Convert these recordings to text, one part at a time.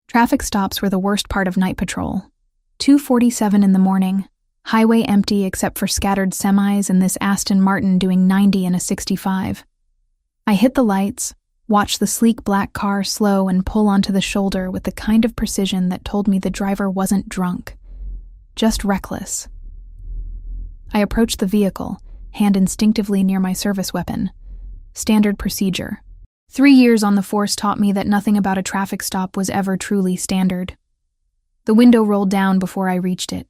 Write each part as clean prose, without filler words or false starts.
Traffic stops were the worst part of night patrol. 2:47 in the morning, highway empty except for scattered semis and this Aston Martin doing 90 in a 65. I hit the lights, watched the sleek black car slow and pull onto the shoulder with the kind of precision that told me the driver wasn't drunk, just reckless. I approached the vehicle, hand instinctively near my service weapon. Standard procedure. 3 years on the force taught me that nothing about a traffic stop was ever truly standard. The window rolled down before I reached it.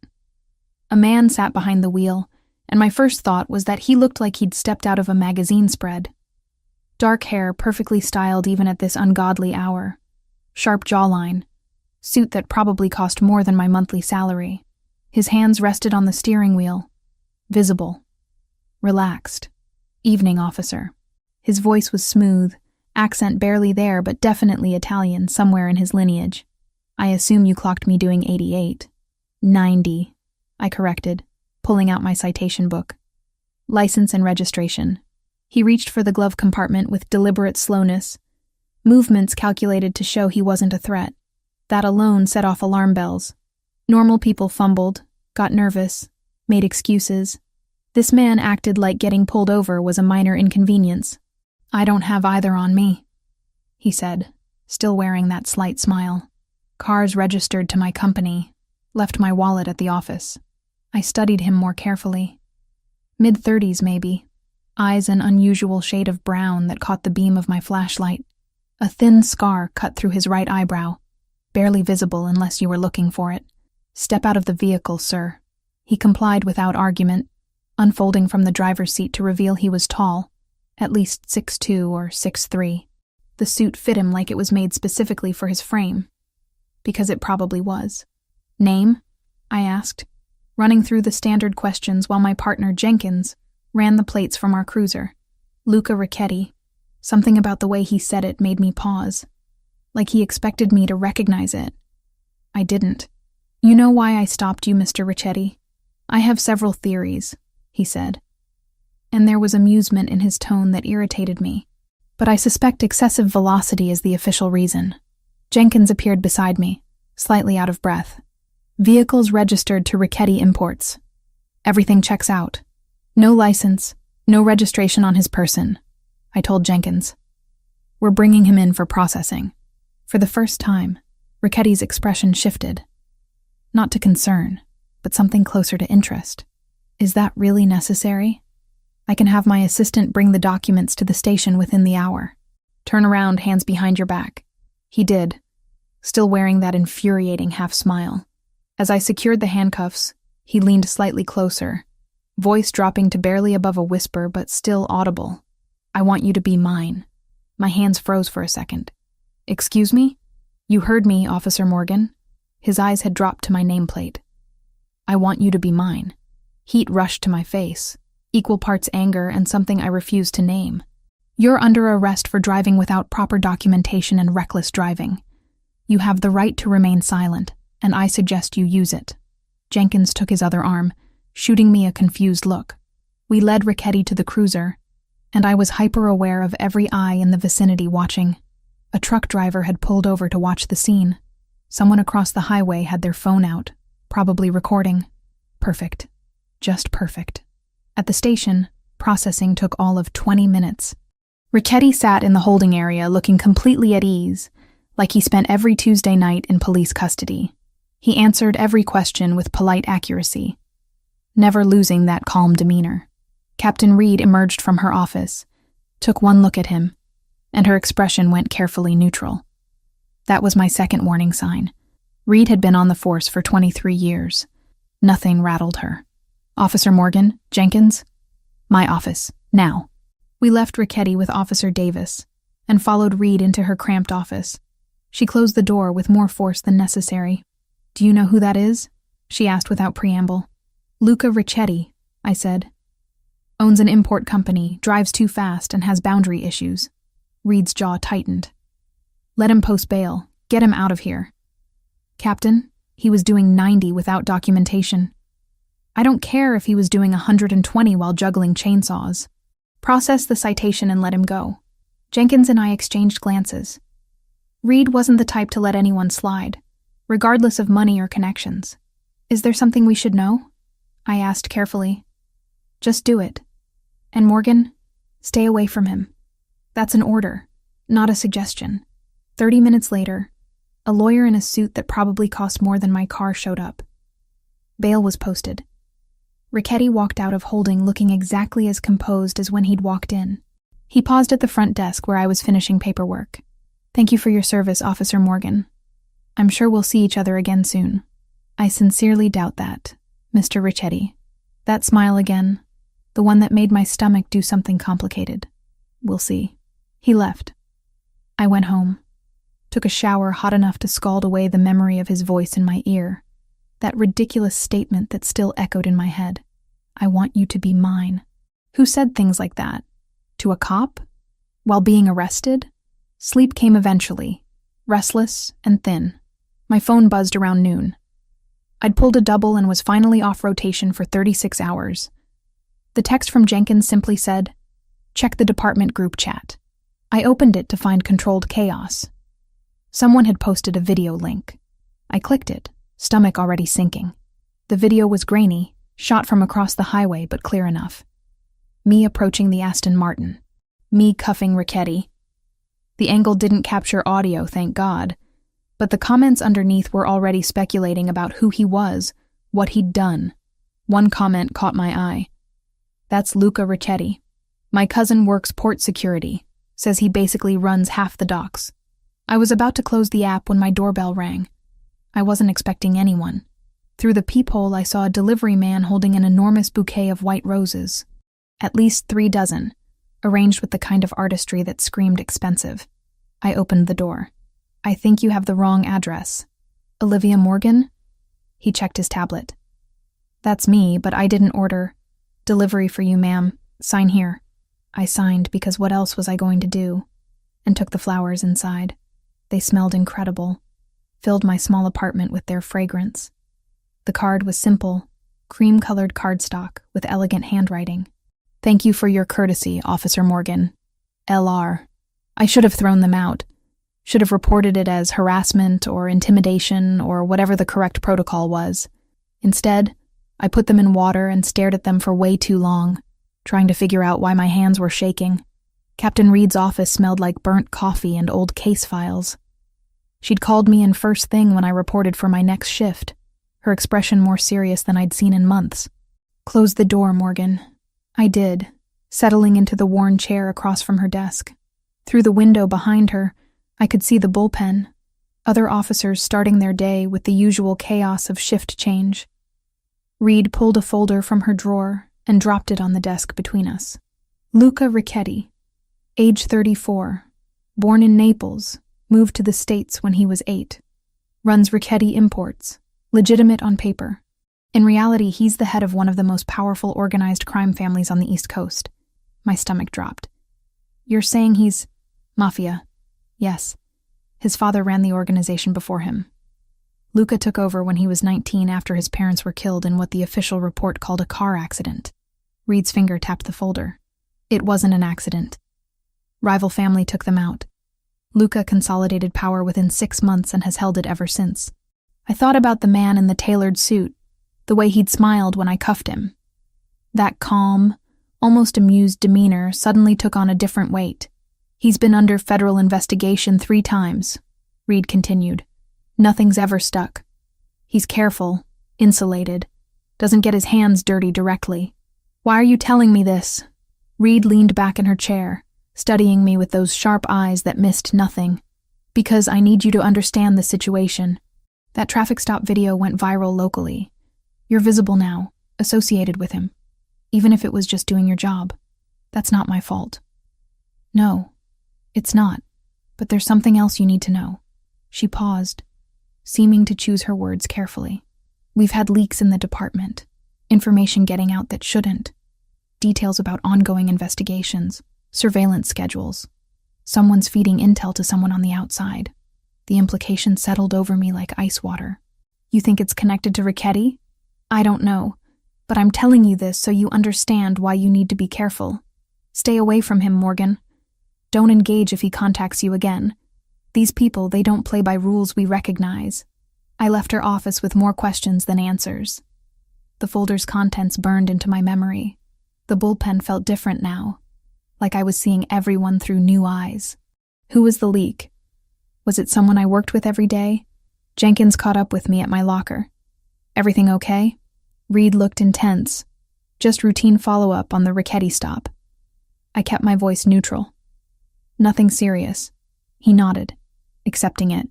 A man sat behind the wheel, and my first thought was that he looked like he'd stepped out of a magazine spread. Dark hair, perfectly styled even at this ungodly hour. Sharp jawline. Suit that probably cost more than my monthly salary. His hands rested on the steering wheel. Visible. Relaxed. Evening officer. His voice was smooth, accent barely there but definitely Italian somewhere in his lineage. I assume you clocked me doing 88. 90, I corrected, pulling out my citation book. License and registration. He reached for the glove compartment with deliberate slowness. Movements calculated to show he wasn't a threat. That alone set off alarm bells. Normal people fumbled, got nervous, made excuses. This man acted like getting pulled over was a minor inconvenience. I don't have either on me, he said, still wearing that slight smile. Cars registered to my company, left my wallet at the office. I studied him more carefully. Mid-30s maybe. Eyes an unusual shade of brown that caught the beam of my flashlight. A thin scar cut through his right eyebrow, barely visible unless you were looking for it. Step out of the vehicle, sir. He complied without argument, unfolding from the driver's seat to reveal he was tall, at least 6'2" or 6'3". The suit fit him like it was made specifically for his frame. Because it probably was. Name? I asked, running through the standard questions while my partner, Jenkins, ran the plates from our cruiser. Luca Ricchetti. Something about the way he said it made me pause. Like he expected me to recognize it. I didn't. You know why I stopped you, Mr. Ricchetti? I have several theories, he said. And there was amusement in his tone that irritated me. But I suspect excessive velocity is the official reason. Jenkins appeared beside me, slightly out of breath. Vehicles registered to Ricchetti Imports. Everything checks out. No license, no registration on his person, I told Jenkins. We're bringing him in for processing. For the first time, Ricchetti's expression shifted. Not to concern, but something closer to interest. Is that really necessary? I can have my assistant bring the documents to the station within the hour. Turn around, hands behind your back. He did, still wearing that infuriating half-smile. As I secured the handcuffs, he leaned slightly closer, voice dropping to barely above a whisper but still audible. I want you to be mine. My hands froze for a second. Excuse me? You heard me, Officer Morgan. His eyes had dropped to my nameplate. I want you to be mine. Heat rushed to my face, equal parts anger and something I refused to name. You're under arrest for driving without proper documentation and reckless driving. You have the right to remain silent, and I suggest you use it. Jenkins took his other arm, shooting me a confused look. We led Ricchetti to the cruiser, and I was hyper-aware of every eye in the vicinity watching. A truck driver had pulled over to watch the scene. Someone across the highway had their phone out, probably recording. Perfect. Just perfect. At the station, processing took all of 20 minutes. Ricchetti sat in the holding area looking completely at ease, like he spent every Tuesday night in police custody. He answered every question with polite accuracy, never losing that calm demeanor. Captain Reed emerged from her office, took one look at him, and her expression went carefully neutral. That was my second warning sign. Reed had been on the force for 23 years. Nothing rattled her. Officer Morgan, Jenkins? My office, now. We left Ricchetti with Officer Davis and followed Reed into her cramped office. She closed the door with more force than necessary. Do you know who that is? She asked without preamble. Luca Ricchetti, I said. Owns an import company, drives too fast, and has boundary issues. Reed's jaw tightened. Let him post bail. Get him out of here. Captain, he was doing 90 without documentation. I don't care if he was doing 120 while juggling chainsaws. Process the citation and let him go. Jenkins and I exchanged glances. Reed wasn't the type to let anyone slide, regardless of money or connections. Is there something we should know? I asked carefully. Just do it. And Morgan, stay away from him. That's an order, not a suggestion. 30 minutes later, a lawyer in a suit that probably cost more than my car showed up. Bail was posted. Richetti walked out of holding looking exactly as composed as when he'd walked in. He paused at the front desk where I was finishing paperwork. Thank you for your service, Officer Morgan. I'm sure we'll see each other again soon. I sincerely doubt that, Mr. Richetti. That smile again, the one that made my stomach do something complicated. We'll see. He left. I went home. Took a shower hot enough to scald away the memory of his voice in my ear. That ridiculous statement that still echoed in my head. I want you to be mine. Who said things like that? To a cop? While being arrested? Sleep came eventually, restless and thin. My phone buzzed around noon. I'd pulled a double and was finally off rotation for 36 hours. The text from Jenkins simply said, "Check the department group chat." I opened it to find controlled chaos. Someone had posted a video link. I clicked it, stomach already sinking. The video was grainy, shot from across the highway but clear enough. Me approaching the Aston Martin. Me cuffing Richetti. The angle didn't capture audio, thank God, but the comments underneath were already speculating about who he was, what he'd done. One comment caught my eye. That's Luca Richetti. My cousin works port security, says he basically runs half the docks. I was about to close the app when my doorbell rang. I wasn't expecting anyone. Through the peephole, I saw a delivery man holding an enormous bouquet of white roses. At least 3 dozen, arranged with the kind of artistry that screamed expensive. I opened the door. I think you have the wrong address. Olivia Morgan? He checked his tablet. That's me, but I didn't order. Delivery for you, ma'am. Sign here. I signed because what else was I going to do? And took the flowers inside. They smelled incredible, filled my small apartment with their fragrance. The card was simple, cream-colored cardstock with elegant handwriting. Thank you for your courtesy, Officer Morgan. L.R. I should have thrown them out. Should have reported it as harassment or intimidation or whatever the correct protocol was. Instead, I put them in water and stared at them for way too long, trying to figure out why my hands were shaking. Captain Reed's office smelled like burnt coffee and old case files. She'd called me in first thing when I reported for my next shift, her expression more serious than I'd seen in months. Close the door, Morgan. I did, settling into the worn chair across from her desk. Through the window behind her, I could see the bullpen, other officers starting their day with the usual chaos of shift change. Reed pulled a folder from her drawer and dropped it on the desk between us. Luca Richetti, age 34, born in Naples, moved to the States when he was 8. Runs Richetti Imports, legitimate on paper. In reality, he's the head of one of the most powerful organized crime families on the East Coast. My stomach dropped. You're saying he's Mafia? Yes. His father ran the organization before him. Luca took over when he was 19 after his parents were killed in what the official report called a car accident. Reed's finger tapped the folder. It wasn't an accident. Rival family took them out. Luca consolidated power within 6 months and has held it ever since. I thought about the man in the tailored suit, the way he'd smiled when I cuffed him. That calm, almost amused demeanor suddenly took on a different weight. He's been under federal investigation 3 times, Reed continued. Nothing's ever stuck. He's careful, insulated, doesn't get his hands dirty directly. Why are you telling me this? Reed leaned back in her chair, studying me with those sharp eyes that missed nothing. Because I need you to understand the situation. That traffic stop video went viral locally. You're visible now, associated with him. Even if it was just doing your job. That's not my fault. No, it's not. But there's something else you need to know. She paused, seeming to choose her words carefully. We've had leaks in the department. Information getting out that shouldn't. Details about ongoing investigations. Surveillance schedules. Someone's feeding intel to someone on the outside. The implication settled over me like ice water. You think it's connected to Richetti? I don't know, but I'm telling you this so you understand why you need to be careful. Stay away from him, Morgan. Don't engage if he contacts you again. These people, they don't play by rules we recognize. I left her office with more questions than answers. The folder's contents burned into my memory. The bullpen felt different now, like I was seeing everyone through new eyes. Who was the leak? Was it someone I worked with every day? Jenkins caught up with me at my locker. Everything okay? Reed looked intense. Just routine follow-up on the Richetti stop. I kept my voice neutral. Nothing serious. He nodded, accepting it,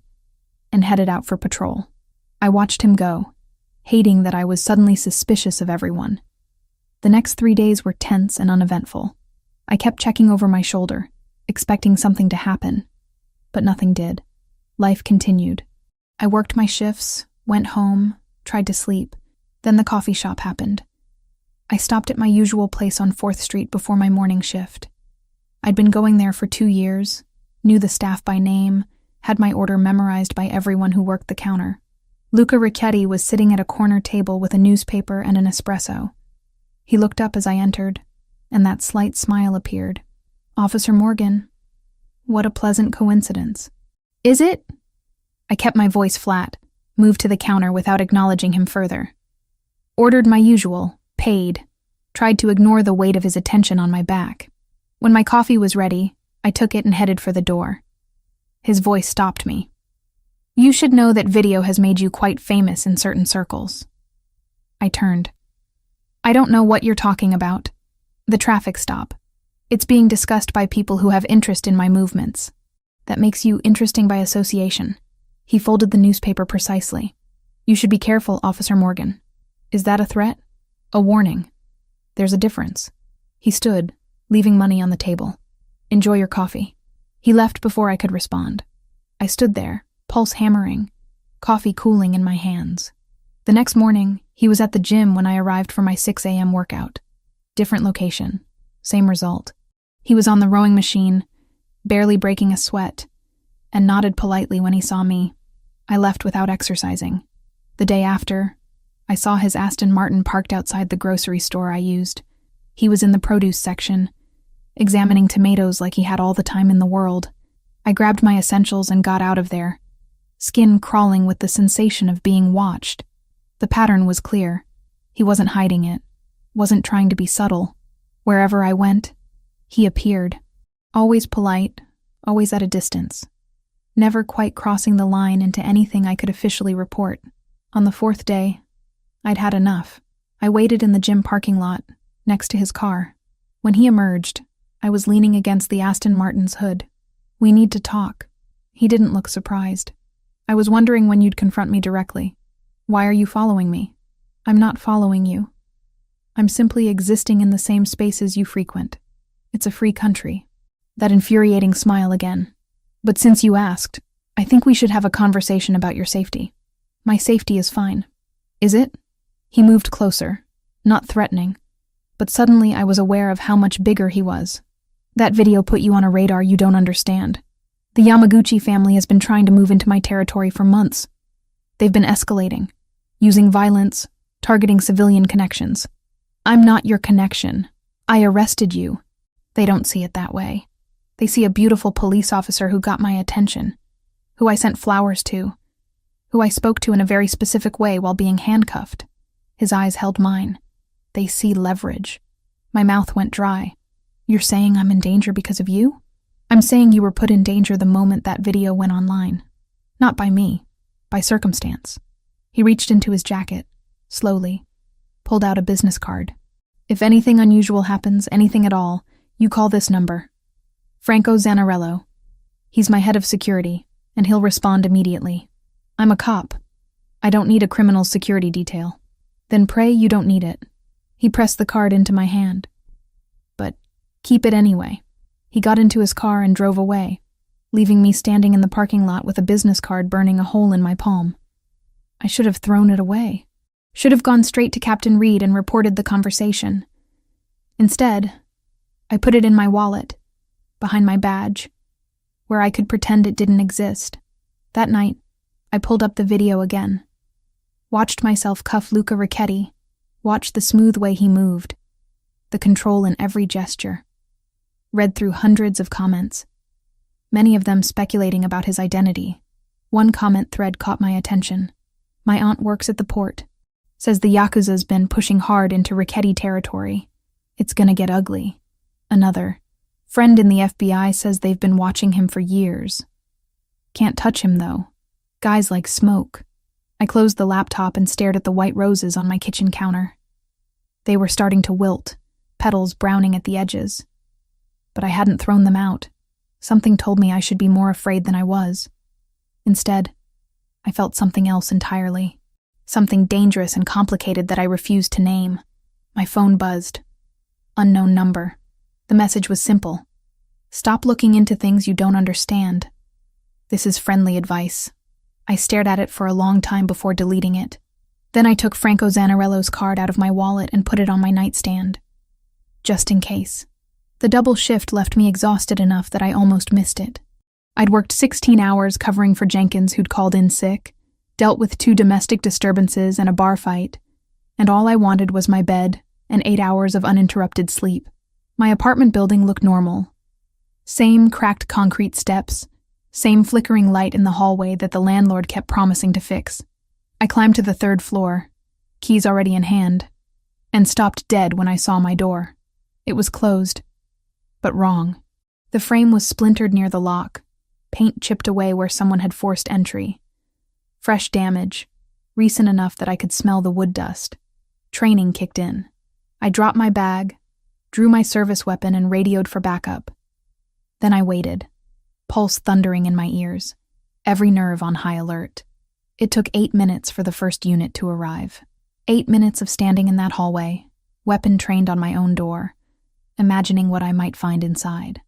and headed out for patrol. I watched him go, hating that I was suddenly suspicious of everyone. The next 3 days were tense and uneventful. I kept checking over my shoulder, expecting something to happen, but nothing did. Life continued. I worked my shifts, went home, tried to sleep. Then the coffee shop happened. I stopped at my usual place on 4th Street before my morning shift. I'd been going there for 2 years, knew the staff by name, had my order memorized by everyone who worked the counter. Luca Richetti was sitting at a corner table with a newspaper and an espresso. He looked up as I entered, and that slight smile appeared. Officer Morgan. What a pleasant coincidence. Is it? I kept my voice flat, moved to the counter without acknowledging him further. Ordered my usual, paid, tried to ignore the weight of his attention on my back. When my coffee was ready, I took it and headed for the door. His voice stopped me. You should know that video has made you quite famous in certain circles. I turned. I don't know what you're talking about. The traffic stop. It's being discussed by people who have interest in my movements. That makes you interesting by association. He folded the newspaper precisely. You should be careful, Officer Morgan. Is that a threat? A warning? There's a difference. He stood, leaving money on the table. Enjoy your coffee. He left before I could respond. I stood there, pulse hammering, coffee cooling in my hands. The next morning, he was at the gym when I arrived for my 6 a.m. workout. Different location, same result. He was on the rowing machine, barely breaking a sweat, and nodded politely when he saw me. I left without exercising. The day after, I saw his Aston Martin parked outside the grocery store I used. He was in the produce section, examining tomatoes like he had all the time in the world. I grabbed my essentials and got out of there, skin crawling with the sensation of being watched. The pattern was clear. He wasn't hiding it, wasn't trying to be subtle. Wherever I went, he appeared. Always polite, always at a distance. Never quite crossing the line into anything I could officially report. On the 4th day, I'd had enough. I waited in the gym parking lot, next to his car. When he emerged, I was leaning against the Aston Martin's hood. We need to talk. He didn't look surprised. I was wondering when you'd confront me directly. Why are you following me? I'm not following you. I'm simply existing in the same spaces you frequent. It's a free country. That infuriating smile again. But since you asked, I think we should have a conversation about your safety. My safety is fine. Is it? He moved closer, not threatening, but suddenly I was aware of how much bigger he was. That video put you on a radar you don't understand. The Yamaguchi family has been trying to move into my territory for months. They've been escalating, using violence, targeting civilian connections. I'm not your connection. I arrested you. They don't see it that way. They see a beautiful police officer who got my attention, who I sent flowers to, who I spoke to in a very specific way while being handcuffed. His eyes held mine. They see leverage. My mouth went dry. You're saying I'm in danger because of you? I'm saying you were put in danger the moment that video went online. Not by me, by circumstance. He reached into his jacket, slowly, pulled out a business card. If anything unusual happens, anything at all, you call this number. Franco Zanarello. He's my head of security, and he'll respond immediately. I'm a cop. I don't need a criminal security detail. Then pray you don't need it. He pressed the card into my hand. But keep it anyway. He got into his car and drove away, leaving me standing in the parking lot with a business card burning a hole in my palm. I should have thrown it away. Should have gone straight to Captain Reed and reported the conversation. Instead, I put it in my wallet, behind my badge, where I could pretend it didn't exist. That night, I pulled up the video again. Watched myself cuff Luca Richetti, watched the smooth way he moved, the control in every gesture. Read through hundreds of comments. many of them speculating about his identity. One comment thread caught my attention. "My aunt works at the port. Says the Yakuza's been pushing hard into Richetti territory. It's gonna get ugly." Another, "Friend in the FBI says they've been watching him for years. Can't touch him, though. Guys like smoke." I closed the laptop and stared at the white roses on my kitchen counter. They were starting to wilt, petals browning at the edges. But I hadn't thrown them out. Something told me I should be more afraid than I was. Instead, I felt something else entirely. Something dangerous and complicated that I refused to name. My phone buzzed. Unknown number. The message was simple. "Stop looking into things you don't understand. This is friendly advice." I stared at it for a long time before deleting it. Then I took Franco Zanarello's card out of my wallet and put it on my nightstand. Just in case. The double shift left me exhausted enough that I almost missed it. I'd worked 16 hours covering for Jenkins, who'd called in sick, dealt with 2 domestic disturbances and a bar fight, and all I wanted was my bed and 8 hours of uninterrupted sleep. My apartment building looked normal. Same cracked concrete steps, same flickering light in the hallway that the landlord kept promising to fix. I climbed to the 3rd floor, keys already in hand, and stopped dead when I saw my door. It was closed, but wrong. The frame was splintered near the lock, paint chipped away where someone had forced entry. Fresh damage, recent enough that I could smell the wood dust. Training kicked in. I dropped my bag, drew my service weapon, and radioed for backup. Then I waited, pulse thundering in my ears, every nerve on high alert. It took 8 minutes for the first unit to arrive. 8 minutes of standing in that hallway, weapon trained on my own door, imagining what I might find inside.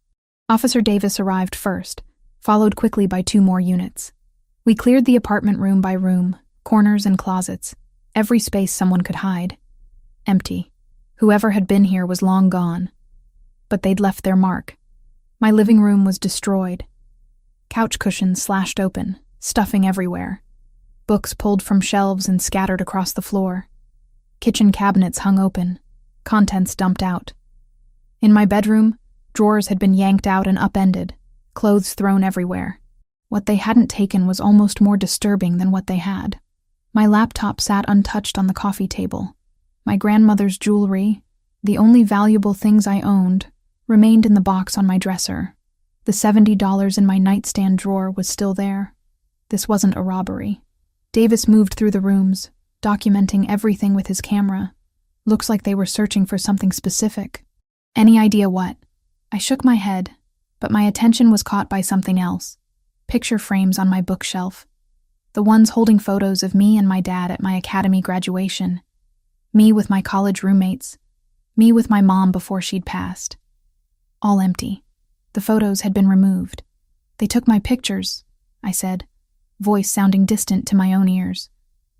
Officer Davis arrived first, followed quickly by 2 more units. We cleared the apartment room by room, corners and closets, every space someone could hide. Empty. Whoever had been here was long gone. But they'd left their mark. My living room was destroyed. Couch cushions slashed open, stuffing everywhere. Books pulled from shelves and scattered across the floor. Kitchen cabinets hung open, contents dumped out. In my bedroom, drawers had been yanked out and upended, clothes thrown everywhere. What they hadn't taken was almost more disturbing than what they had. My laptop sat untouched on the coffee table. My grandmother's jewelry, the only valuable things I owned, remained in the box on my dresser. The $70 in my nightstand drawer was still there. This wasn't a robbery. Davis moved through the rooms, documenting everything with his camera. Looks like they were searching for something specific. Any idea what? I shook my head, but my attention was caught by something else. Picture frames on my bookshelf. The ones holding photos of me and my dad at my academy graduation. Me with my college roommates. Me with my mom before she'd passed. All empty. The photos had been removed. "They took my pictures," I said, voice sounding distant to my own ears.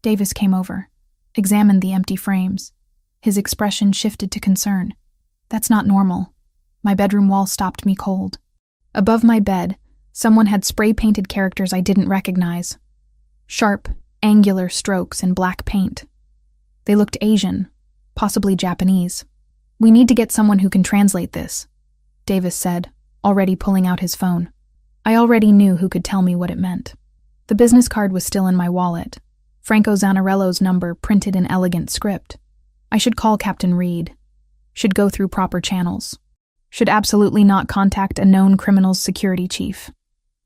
Davis came over, examined the empty frames. His expression shifted to concern. "That's not normal." My bedroom wall stopped me cold. Above my bed, someone had spray-painted characters I didn't recognize. Sharp, angular strokes in black paint. They looked Asian, possibly Japanese. "We need to get someone who can translate this," Davis said, already pulling out his phone. I already knew who could tell me what it meant. The business card was still in my wallet, Franco Zanarello's number printed in elegant script. I should call Captain Reed. Should go through proper channels. Should absolutely not contact a known criminal's security chief.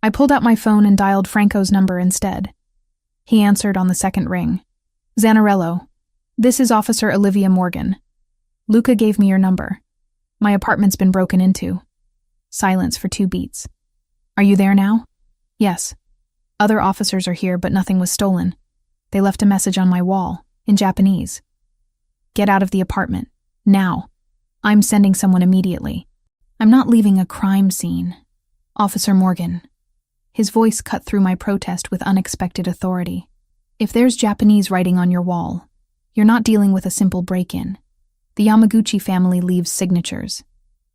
I pulled out my phone and dialed Franco's number instead. He answered on the second ring. "Zanarello, this is Officer Olivia Morgan. Luca gave me your number. My apartment's been broken into." Silence for 2 beats. "Are you there now?" "Yes. Other officers are here, but nothing was stolen. They left a message on my wall, in Japanese. Get out of the apartment. Now. I'm sending someone immediately. I'm not leaving a crime scene. Officer Morgan." His voice cut through my protest with unexpected authority. "If there's Japanese writing on your wall, you're not dealing with a simple break-in. The Yamaguchi family leaves signatures.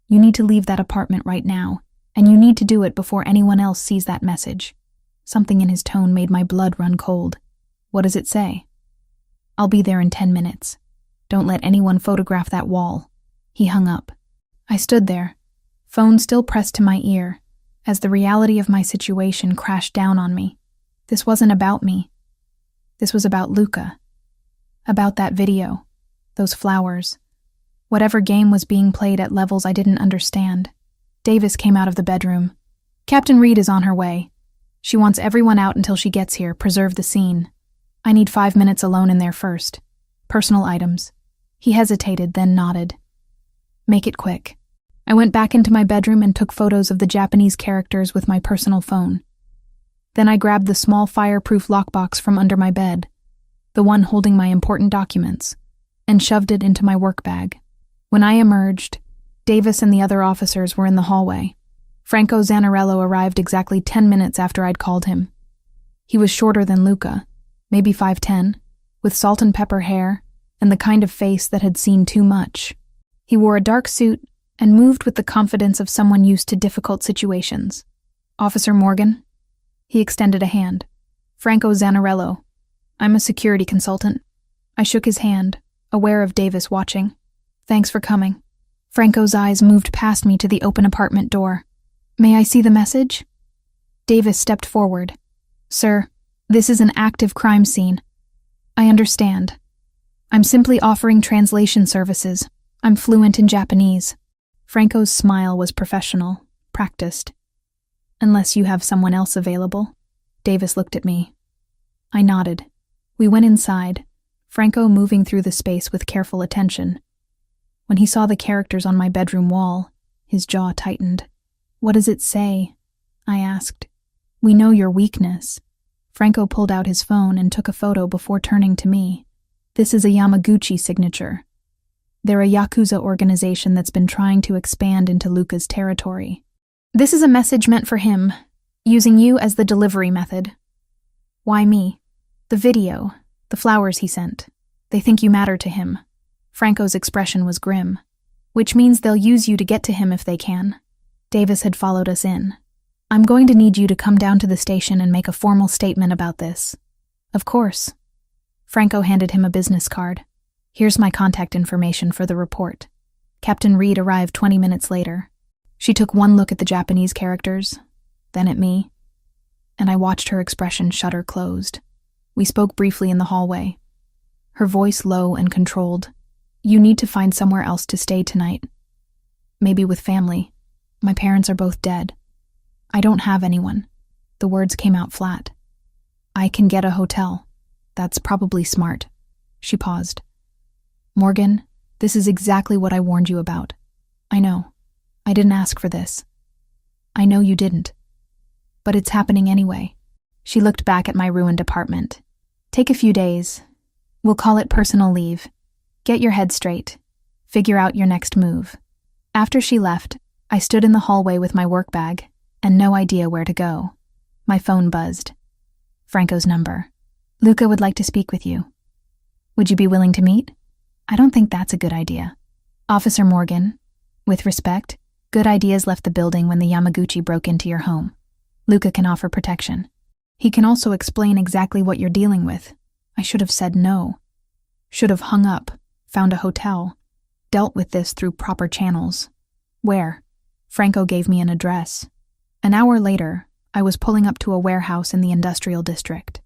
You need to leave that apartment right now, and you need to do it before anyone else sees that message." Something in his tone made my blood run cold. "What does it say?" "I'll be there in 10 minutes. Don't let anyone photograph that wall." He hung up. I stood there, phone still pressed to my ear, as the reality of my situation crashed down on me. This wasn't about me. This was about Luca. About that video, those flowers, whatever game was being played at levels I didn't understand. Davis came out of the bedroom. Captain Reed is on her way. She wants everyone out until she gets here. Preserve the scene. I need 5 minutes alone in there first. Personal items. He hesitated, then nodded. Make it quick. I went back into my bedroom and took photos of the Japanese characters with my personal phone. Then I grabbed the small fireproof lockbox from under my bed, the one holding my important documents, and shoved it into my work bag. When I emerged, Davis and the other officers were in the hallway. Franco Zanarello arrived exactly 10 minutes after I'd called him. He was shorter than Luca, maybe 5'10", with salt and pepper hair and the kind of face that had seen too much. He wore a dark suit and moved with the confidence of someone used to difficult situations. Officer Morgan? He extended a hand. Franco Zanarello. I'm a security consultant. I shook his hand, aware of Davis watching. Thanks for coming. Franco's eyes moved past me to the open apartment door. May I see the message? Davis stepped forward. Sir, this is an active crime scene. I understand. I'm simply offering translation services. I'm fluent in Japanese. Franco's smile was professional, practiced. Unless you have someone else available. Davis looked at me. I nodded. We went inside, Franco moving through the space with careful attention. When he saw the characters on my bedroom wall, his jaw tightened. What does it say? I asked. We know your weakness. Franco pulled out his phone and took a photo before turning to me. This is a Yamaguchi signature. They're a Yakuza organization that's been trying to expand into Luca's territory. This is a message meant for him, using you as the delivery method. Why me? The video, the flowers he sent. They think you matter to him. Franco's expression was grim. Which means they'll use you to get to him if they can. Davis had followed us in. I'm going to need you to come down to the station and make a formal statement about this. Of course. Franco handed him a business card. Here's my contact information for the report. Captain Reed arrived 20 minutes later. She took one look at the Japanese characters, then at me, and I watched her expression shutter closed. We spoke briefly in the hallway. Her voice low and controlled. You need to find somewhere else to stay tonight. Maybe with family. My parents are both dead. I don't have anyone. The words came out flat. I can get a hotel. That's probably smart. She paused. Morgan, this is exactly what I warned you about. I know. I didn't ask for this. I know you didn't. But it's happening anyway. She looked back at my ruined apartment. Take a few days. We'll call it personal leave. Get your head straight. Figure out your next move. After she left, I stood in the hallway with my work bag and no idea where to go. My phone buzzed. Franco's number. Luca would like to speak with you. Would you be willing to meet? I don't think that's a good idea. Officer Morgan, with respect, good ideas left the building when the Yamaguchi broke into your home. Luca can offer protection. He can also explain exactly what you're dealing with. I should have said no. Should have hung up, found a hotel, dealt with this through proper channels. Where? Franco gave me an address. An hour later, I was pulling up to a warehouse in the industrial district.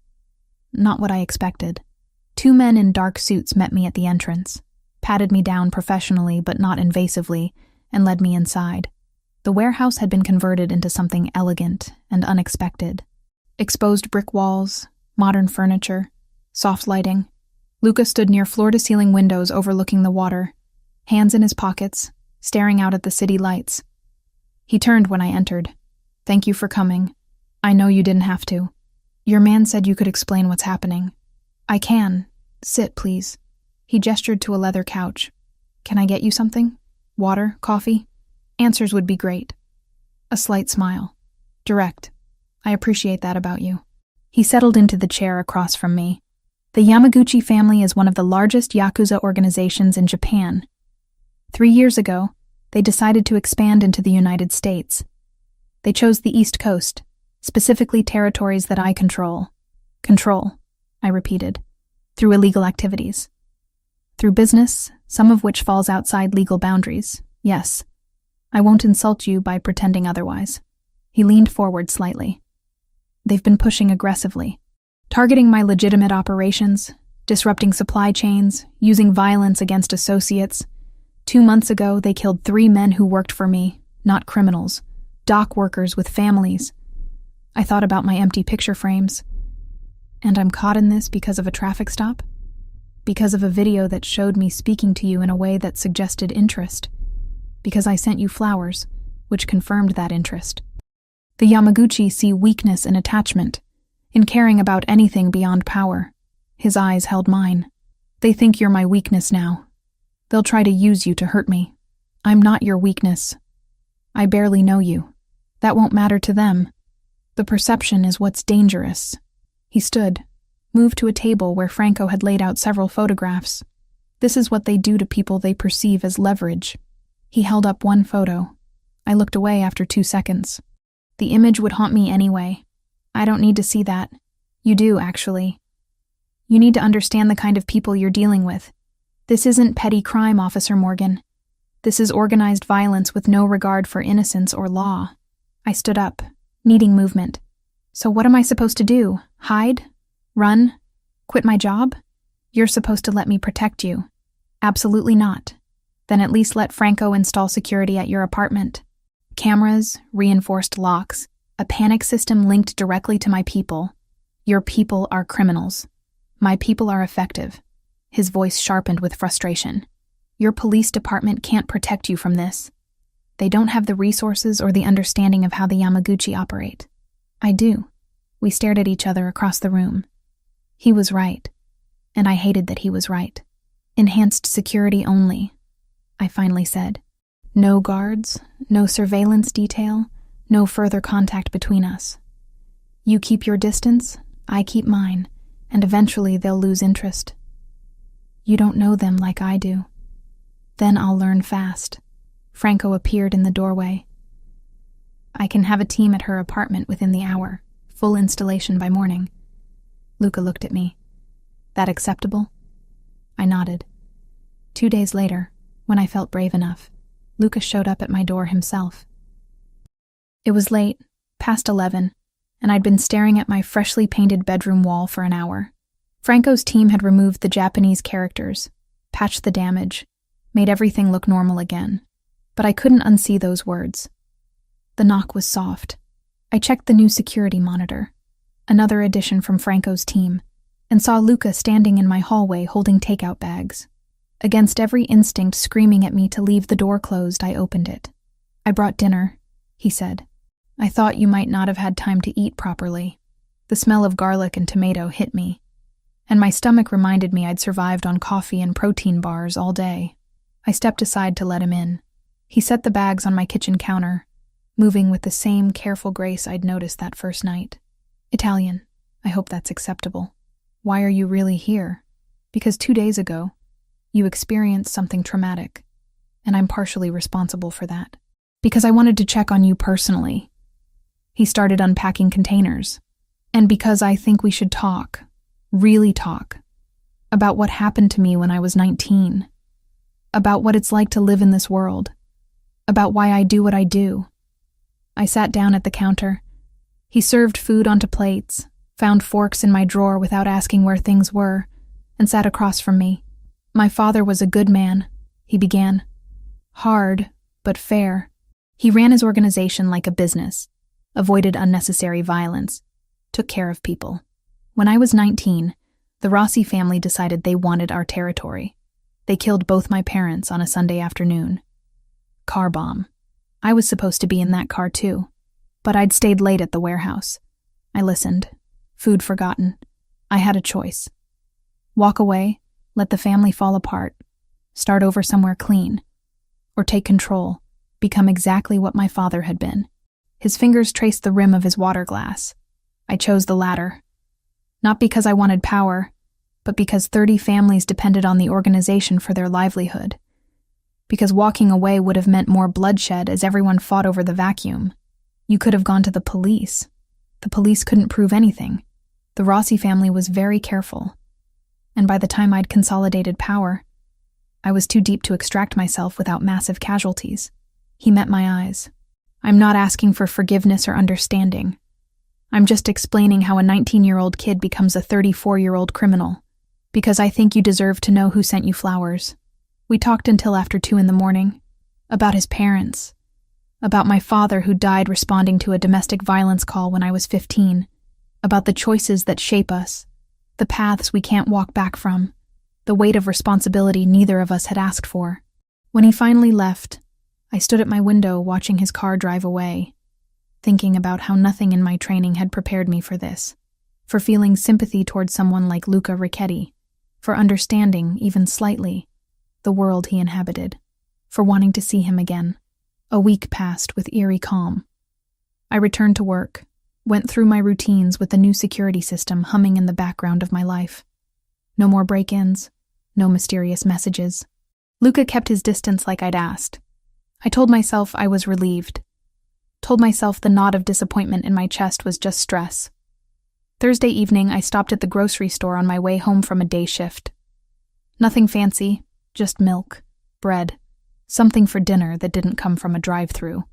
Not what I expected. 2 men in dark suits met me at the entrance, patted me down professionally but not invasively, and led me inside. The warehouse had been converted into something elegant and unexpected. Exposed brick walls, modern furniture, soft lighting. Luca stood near floor-to-ceiling windows overlooking the water, hands in his pockets, staring out at the city lights. He turned when I entered. Thank you for coming. I know you didn't have to. Your man said you could explain what's happening. I can. Sit, please. He gestured to a leather couch. Can I get you something? Water? Coffee? Answers would be great. A slight smile. Direct. I appreciate that about you. He settled into the chair across from me. The Yamaguchi family is one of the largest Yakuza organizations in Japan. 3 years ago, they decided to expand into the United States. They chose the East Coast, specifically territories that I control. Control, I repeated, through illegal activities. Through business, some of which falls outside legal boundaries, yes. I won't insult you by pretending otherwise. He leaned forward slightly. They've been pushing aggressively, targeting my legitimate operations, disrupting supply chains, using violence against associates. 2 months ago, they killed 3 men who worked for me, not criminals, dock workers with families. I thought about my empty picture frames. And I'm caught in this because of a traffic stop? Because of a video that showed me speaking to you in a way that suggested interest? Because I sent you flowers, which confirmed that interest? The Yamaguchi see weakness in attachment, in caring about anything beyond power. His eyes held mine. They think you're my weakness now. They'll try to use you to hurt me. I'm not your weakness. I barely know you. That won't matter to them. The perception is what's dangerous. He stood, moved to a table where Franco had laid out several photographs. This is what they do to people they perceive as leverage. He held up one photo. I looked away after 2 seconds. The image would haunt me anyway. I don't need to see that. You do, actually. You need to understand the kind of people you're dealing with. This isn't petty crime, Officer Morgan. This is organized violence with no regard for innocence or law. I stood up, needing movement. So what am I supposed to do? Hide? Run? Quit my job? You're supposed to let me protect you. Absolutely not. Then at least let Franco install security at your apartment. Cameras, reinforced locks, a panic system linked directly to my people. Your people are criminals. My people are effective. His voice sharpened with frustration. Your police department can't protect you from this. They don't have the resources or the understanding of how the Yamaguchi operate. I do. We stared at each other across the room. He was right, and I hated that he was right. Enhanced security only, I finally said. No guards, no surveillance detail, no further contact between us. You keep your distance, I keep mine, and eventually they'll lose interest. You don't know them like I do. Then I'll learn fast. Franco appeared in the doorway. I can have a team at her apartment within the hour, full installation by morning. Luca looked at me. That acceptable? I nodded. 2 days later, when I felt brave enough, Luca showed up at my door himself. It was late, past 11, and I'd been staring at my freshly painted bedroom wall for an hour. Franco's team had removed the Japanese characters, patched the damage, made everything look normal again. But I couldn't unsee those words. The knock was soft. I checked the new security monitor, another addition from Franco's team, and saw Luca standing in my hallway holding takeout bags. Against every instinct screaming at me to leave the door closed, I opened it. I brought dinner, he said. I thought you might not have had time to eat properly. The smell of garlic and tomato hit me, and my stomach reminded me I'd survived on coffee and protein bars all day. I stepped aside to let him in. He set the bags on my kitchen counter, moving with the same careful grace I'd noticed that first night. Italian, I hope that's acceptable. Why are you really here? Because 2 days ago, you experienced something traumatic, and I'm partially responsible for that. Because I wanted to check on you personally. He started unpacking containers. And because I think we should talk, really talk, about what happened to me when I was 19. About what it's like to live in this world. About why I do what I do. I sat down at the counter. He served food onto plates, found forks in my drawer without asking where things were, and sat across from me. My father was a good man, he began. Hard, but fair. He ran his organization like a business, avoided unnecessary violence, took care of people. When I was 19, the Rossi family decided they wanted our territory. They killed both my parents on a Sunday afternoon. Car bomb. I was supposed to be in that car too, but I'd stayed late at the warehouse. I listened. Food forgotten. I had a choice. Walk away, let the family fall apart, start over somewhere clean, or take control, become exactly what my father had been. His fingers traced the rim of his water glass. I chose the latter. Not because I wanted power, but because 30 families depended on the organization for their livelihood. Because walking away would have meant more bloodshed as everyone fought over the vacuum. You could have gone to the police. The police couldn't prove anything. The Rossi family was very careful. And by the time I'd consolidated power, I was too deep to extract myself without massive casualties. He met my eyes. I'm not asking for forgiveness or understanding. I'm just explaining how a 19-year-old kid becomes a 34-year-old criminal, because I think you deserve to know who sent you flowers. We talked until after 2 a.m, about his parents, about my father who died responding to a domestic violence call when I was 15, about the choices that shape us, the paths we can't walk back from, the weight of responsibility neither of us had asked for. When he finally left, I stood at my window watching his car drive away, thinking about how nothing in my training had prepared me for this, for feeling sympathy towards someone like Luca Ricchetti, for understanding, even slightly, the world he inhabited, for wanting to see him again. A week passed with eerie calm. I returned to work, went through my routines with the new security system humming in the background of my life. No more break-ins, no mysterious messages. Luca kept his distance like I'd asked. I told myself I was relieved. Told myself the knot of disappointment in my chest was just stress. Thursday evening, I stopped at the grocery store on my way home from a day shift. Nothing fancy, just milk, bread, something for dinner that didn't come from a drive-thru.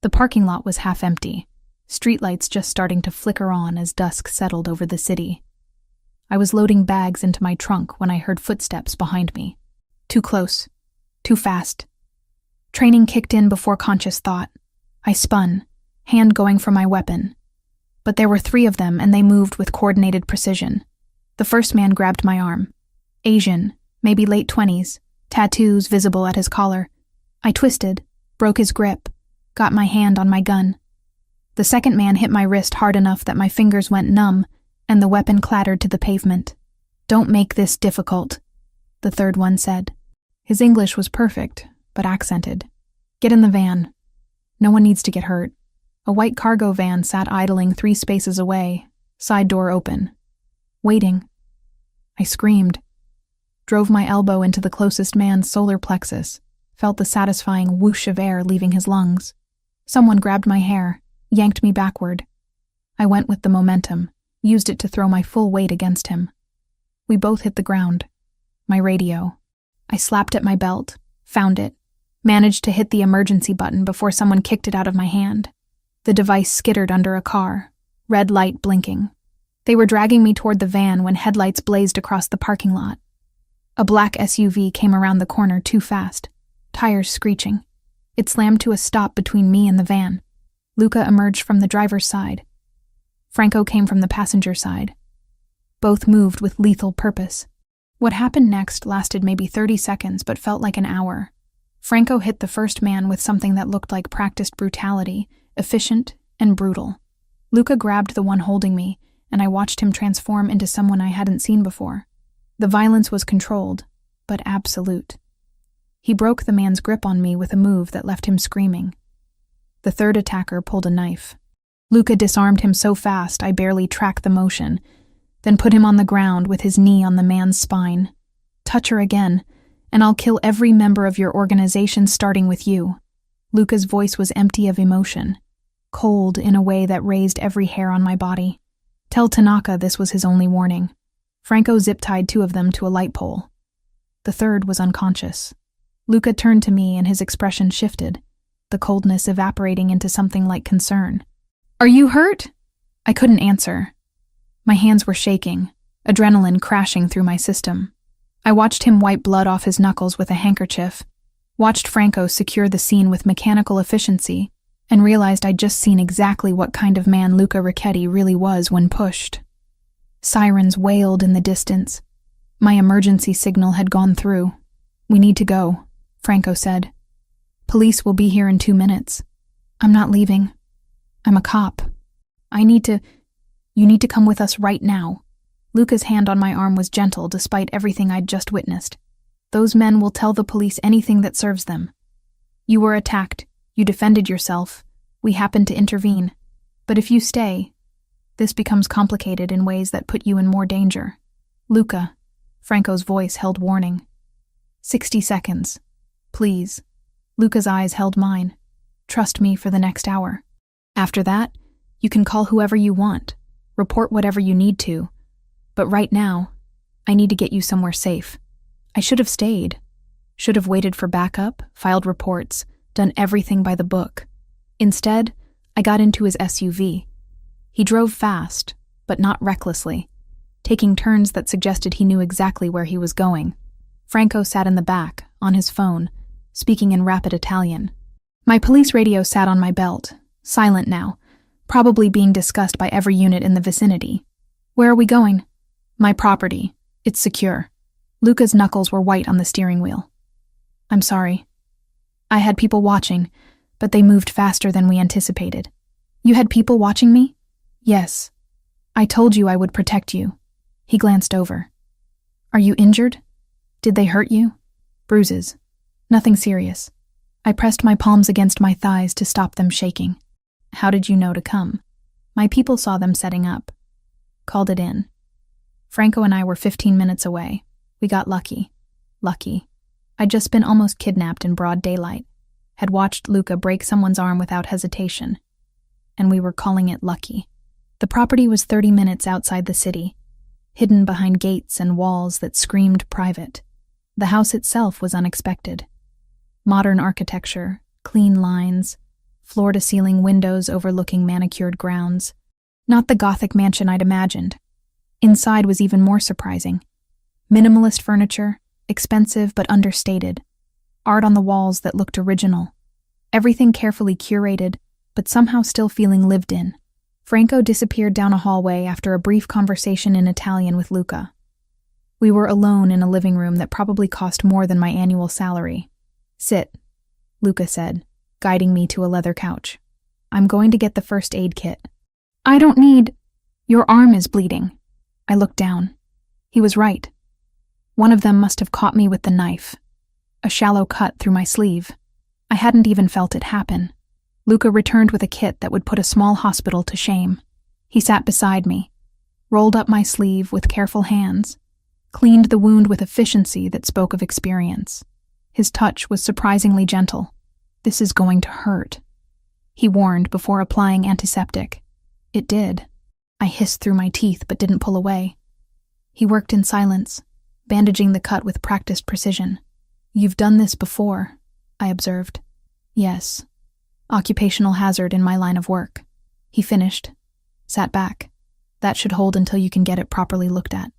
The parking lot was half empty, streetlights just starting to flicker on as dusk settled over the city. I was loading bags into my trunk when I heard footsteps behind me. Too close, too fast. Training kicked in before conscious thought. I spun, hand going for my weapon. But there were 3 of them, and they moved with coordinated precision. The first man grabbed my arm. Asian, maybe late 20s, tattoos visible at his collar. I twisted, broke his grip, got my hand on my gun. The second man hit my wrist hard enough that my fingers went numb, and the weapon clattered to the pavement. "Don't make this difficult," the third one said. His English was perfect, but accented. "Get in the van. No one needs to get hurt." A white cargo van sat idling 3 spaces away, side door open. Waiting. I screamed. Drove my elbow into the closest man's solar plexus, felt the satisfying whoosh of air leaving his lungs. Someone grabbed my hair, yanked me backward. I went with the momentum, used it to throw my full weight against him. We both hit the ground. My radio. I slapped at my belt, found it, managed to hit the emergency button before someone kicked it out of my hand. The device skittered under a car, red light blinking. They were dragging me toward the van when headlights blazed across the parking lot. A black SUV came around the corner too fast, tires screeching. It slammed to a stop between me and the van. Luca emerged from the driver's side. Franco came from the passenger side. Both moved with lethal purpose. What happened next lasted maybe 30 seconds but felt like an hour. Franco hit the first man with something that looked like practiced brutality, efficient and brutal. Luca grabbed the one holding me, and I watched him transform into someone I hadn't seen before. The violence was controlled, but absolute. He broke the man's grip on me with a move that left him screaming. The third attacker pulled a knife. Luca disarmed him so fast I barely tracked the motion, then put him on the ground with his knee on the man's spine. "Touch her again, and I'll kill every member of your organization starting with you." Luca's voice was empty of emotion, cold in a way that raised every hair on my body. Tell Tanaka this was his only warning. Franco zip-tied 2 of them to a light pole. The third was unconscious. Luca turned to me and his expression shifted, the coldness evaporating into something like concern. "Are you hurt?" I couldn't answer. My hands were shaking, adrenaline crashing through my system. I watched him wipe blood off his knuckles with a handkerchief, watched Franco secure the scene with mechanical efficiency, and realized I'd just seen exactly what kind of man Luca Ricchetti really was when pushed. Sirens wailed in the distance. My emergency signal had gone through. "We need to go," Franco said. "Police will be here in 2 minutes. I'm not leaving. I'm a cop. You need to come with us right now." Luca's hand on my arm was gentle despite everything I'd just witnessed. "Those men will tell the police anything that serves them. You were attacked. You defended yourself. We happened to intervene. But if you stay, this becomes complicated in ways that put you in more danger." "Luca," Franco's voice held warning. 60 seconds. Please." Luca's eyes held mine. "Trust me for the next hour. After that, you can call whoever you want, report whatever you need to. But right now, I need to get you somewhere safe. I should have stayed. Should have waited for backup, filed reports, done everything by the book. Instead, I got into his SUV. He drove fast, but not recklessly, taking turns that suggested he knew exactly where he was going. Franco sat in the back, on his phone, speaking in rapid Italian. My police radio sat on my belt, silent now, probably being discussed by every unit in the vicinity. Where are we going? My property. It's secure. Luca's knuckles were white on the steering wheel. I'm sorry. I had people watching, but they moved faster than we anticipated. You had people watching me? Yes. I told you I would protect you. He glanced over. Are you injured? Did they hurt you? Bruises. Nothing serious. I pressed my palms against my thighs to stop them shaking. How did you know to come? My people saw them setting up. Called it in. Franco and I were 15 minutes away. We got lucky. Lucky. I'd just been almost kidnapped in broad daylight. Had watched Luca break someone's arm without hesitation. And we were calling it lucky. The property was 30 minutes outside the city, hidden behind gates and walls that screamed private. The house itself was unexpected. Modern architecture, clean lines, floor-to-ceiling windows overlooking manicured grounds. Not the Gothic mansion I'd imagined. Inside was even more surprising. Minimalist furniture, expensive but understated. Art on the walls that looked original. Everything carefully curated, but somehow still feeling lived in. Franco disappeared down a hallway after a brief conversation in Italian with Luca. We were alone in a living room that probably cost more than my annual salary. Sit, Luca said, guiding me to a leather couch. I'm going to get the first aid kit. I don't need... Your arm is bleeding. I looked down. He was right. One of them must have caught me with the knife. A shallow cut through my sleeve. I hadn't even felt it happen. Luca returned with a kit that would put a small hospital to shame. He sat beside me, rolled up my sleeve with careful hands, cleaned the wound with efficiency that spoke of experience. His touch was surprisingly gentle. This is going to hurt, he warned before applying antiseptic. It did. I hissed through my teeth but didn't pull away. He worked in silence, bandaging the cut with practiced precision. You've done this before, I observed. Yes. Occupational hazard in my line of work. He finished, sat back. That should hold until you can get it properly looked at.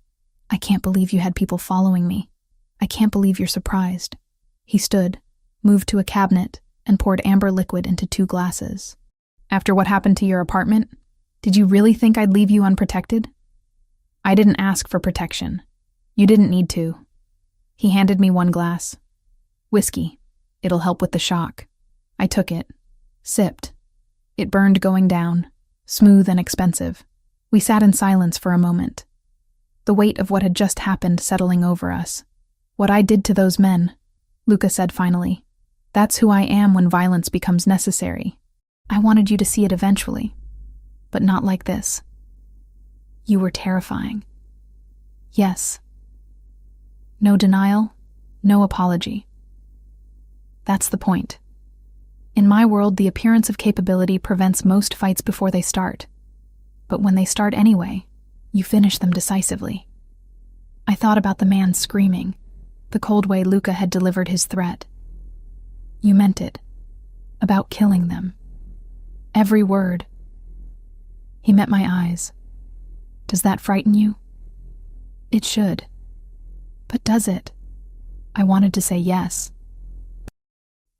I can't believe you had people following me. I can't believe you're surprised. He stood, moved to a cabinet, and poured amber liquid into 2 glasses. After what happened to your apartment, did you really think I'd leave you unprotected? I didn't ask for protection. You didn't need to. He handed me 1 glass. Whiskey. It'll help with the shock. I took it. Sipped. It burned going down, smooth and expensive. We sat in silence for a moment. The weight of what had just happened settling over us. What I did to those men, Luca said finally. That's who I am when violence becomes necessary. I wanted you to see it eventually, but not like this. You were terrifying. Yes. No denial, no apology. That's the point. In my world, the appearance of capability prevents most fights before they start. But when they start anyway, you finish them decisively. I thought about the man screaming, the cold way Luca had delivered his threat. You meant it. About killing them. Every word. He met my eyes. Does that frighten you? It should. But does it? I wanted to say yes.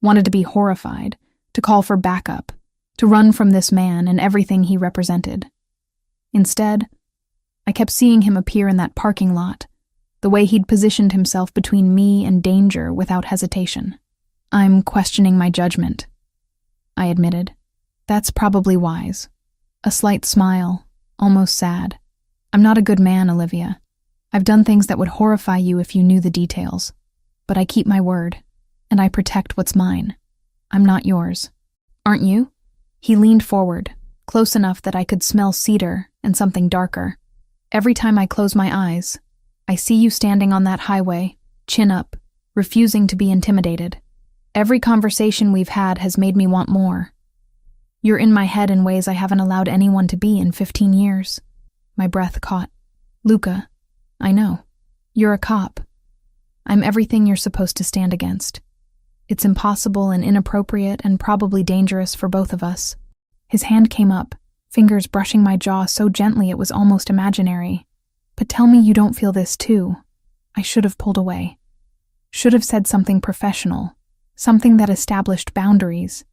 Wanted to be horrified, to call for backup, to run from this man and everything he represented. Instead, I kept seeing him appear in that parking lot, the way he'd positioned himself between me and danger without hesitation. I'm questioning my judgment, I admitted. That's probably wise. A slight smile, almost sad. I'm not a good man, Olivia. I've done things that would horrify you if you knew the details. But I keep my word, and I protect what's mine. I'm not yours. Aren't you? He leaned forward, close enough that I could smell cedar and something darker. Every time I close my eyes, I see you standing on that highway, chin up, refusing to be intimidated. Every conversation we've had has made me want more. You're in my head in ways I haven't allowed anyone to be in 15 years. My breath caught. Luca, I know. You're a cop. I'm everything you're supposed to stand against. It's impossible and inappropriate and probably dangerous for both of us. His hand came up, fingers brushing my jaw so gently it was almost imaginary. But tell me you don't feel this too. I should have pulled away. Should have said something professional, something that established boundaries.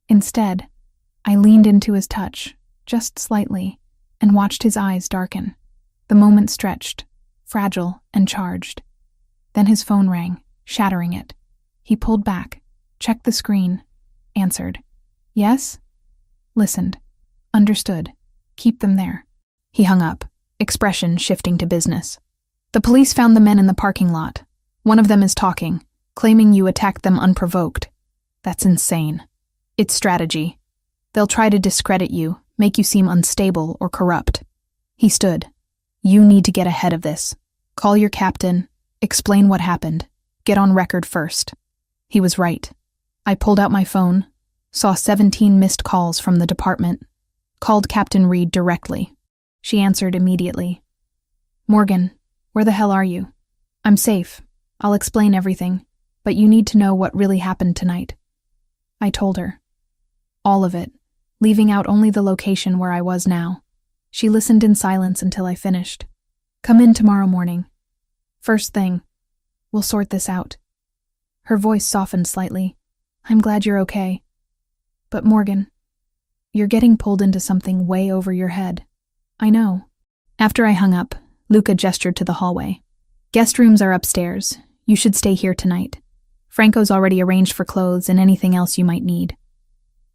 Instead, I leaned into his touch, just slightly, and watched his eyes darken. The moment stretched, fragile and charged. Then his phone rang, shattering it. He pulled back, checked the screen, answered. Yes? Listened. Understood. Keep them there. He hung up, expression shifting to business. The police found the men in the parking lot. One of them is talking, claiming you attacked them unprovoked. That's insane. It's strategy. They'll try to discredit you, make you seem unstable or corrupt. He stood. You need to get ahead of this. Call your captain, explain what happened, get on record first. He was right. I pulled out my phone, saw 17 missed calls from the department, called Captain Reed directly. She answered immediately. Morgan, where the hell are you? I'm safe. I'll explain everything, but you need to know what really happened tonight. I told her. All of it, leaving out only the location where I was now. She listened in silence until I finished. Come in tomorrow morning. First thing. We'll sort this out. Her voice softened slightly. I'm glad you're okay. But Morgan, you're getting pulled into something way over your head. I know. After I hung up, Luca gestured to the hallway. Guest rooms are upstairs. You should stay here tonight. Franco's already arranged for clothes and anything else you might need.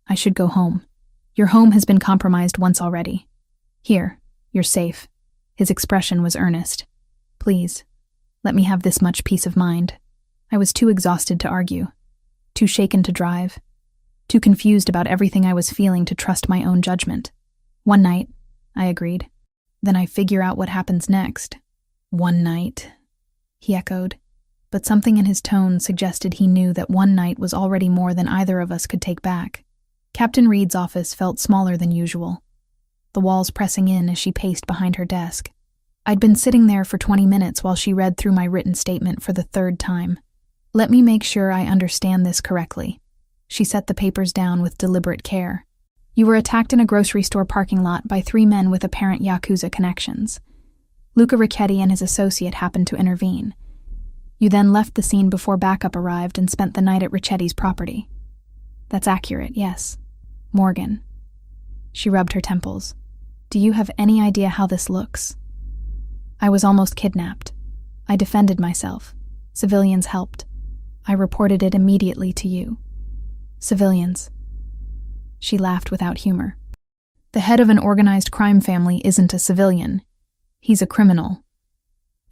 I should go home. Your home has been compromised once already. Here, you're safe. His expression was earnest. Please, let me have this much peace of mind. I was too exhausted to argue, too shaken to drive, too confused about everything I was feeling to trust my own judgment. One night, I agreed. Then I figure out what happens next. One night, he echoed, but something in his tone suggested he knew that one night was already more than either of us could take back. Captain Reed's office felt smaller than usual, the walls pressing in as she paced behind her desk. I'd been sitting there for 20 minutes while she read through my written statement for the third time. Let me make sure I understand this correctly. She set the papers down with deliberate care. You were attacked in a grocery store parking lot by 3 men with apparent Yakuza connections. Luca Ricchetti and his associate happened to intervene. You then left the scene before backup arrived and spent the night at Ricchetti's property. That's accurate, yes. Morgan. She rubbed her temples. Do you have any idea how this looks? I was almost kidnapped. I defended myself. Civilians helped. I reported it immediately to you. Civilians. She laughed without humor. The head of an organized crime family isn't a civilian. He's a criminal.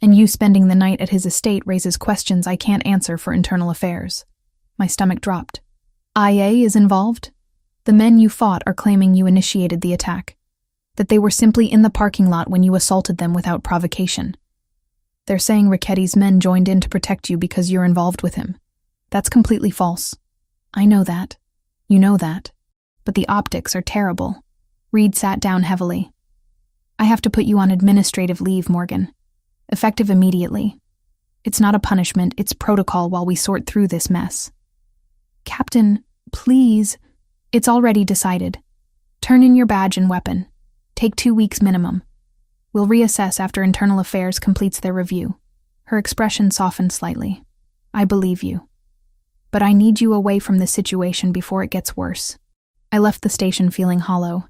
And you spending the night at his estate raises questions I can't answer for internal affairs. My stomach dropped. IA is involved? The men you fought are claiming you initiated the attack, that they were simply in the parking lot when you assaulted them without provocation. They're saying Ricchetti's men joined in to protect you because you're involved with him. That's completely false. I know that. You know that. But the optics are terrible. Reed sat down heavily. I have to put you on administrative leave, Morgan. Effective immediately. It's not a punishment, it's protocol while we sort through this mess. Captain, please. It's already decided. Turn in your badge and weapon. Take 2 weeks minimum. We'll reassess after Internal Affairs completes their review. Her expression softened slightly. I believe you. But I need you away from this situation before it gets worse. I left the station feeling hollow.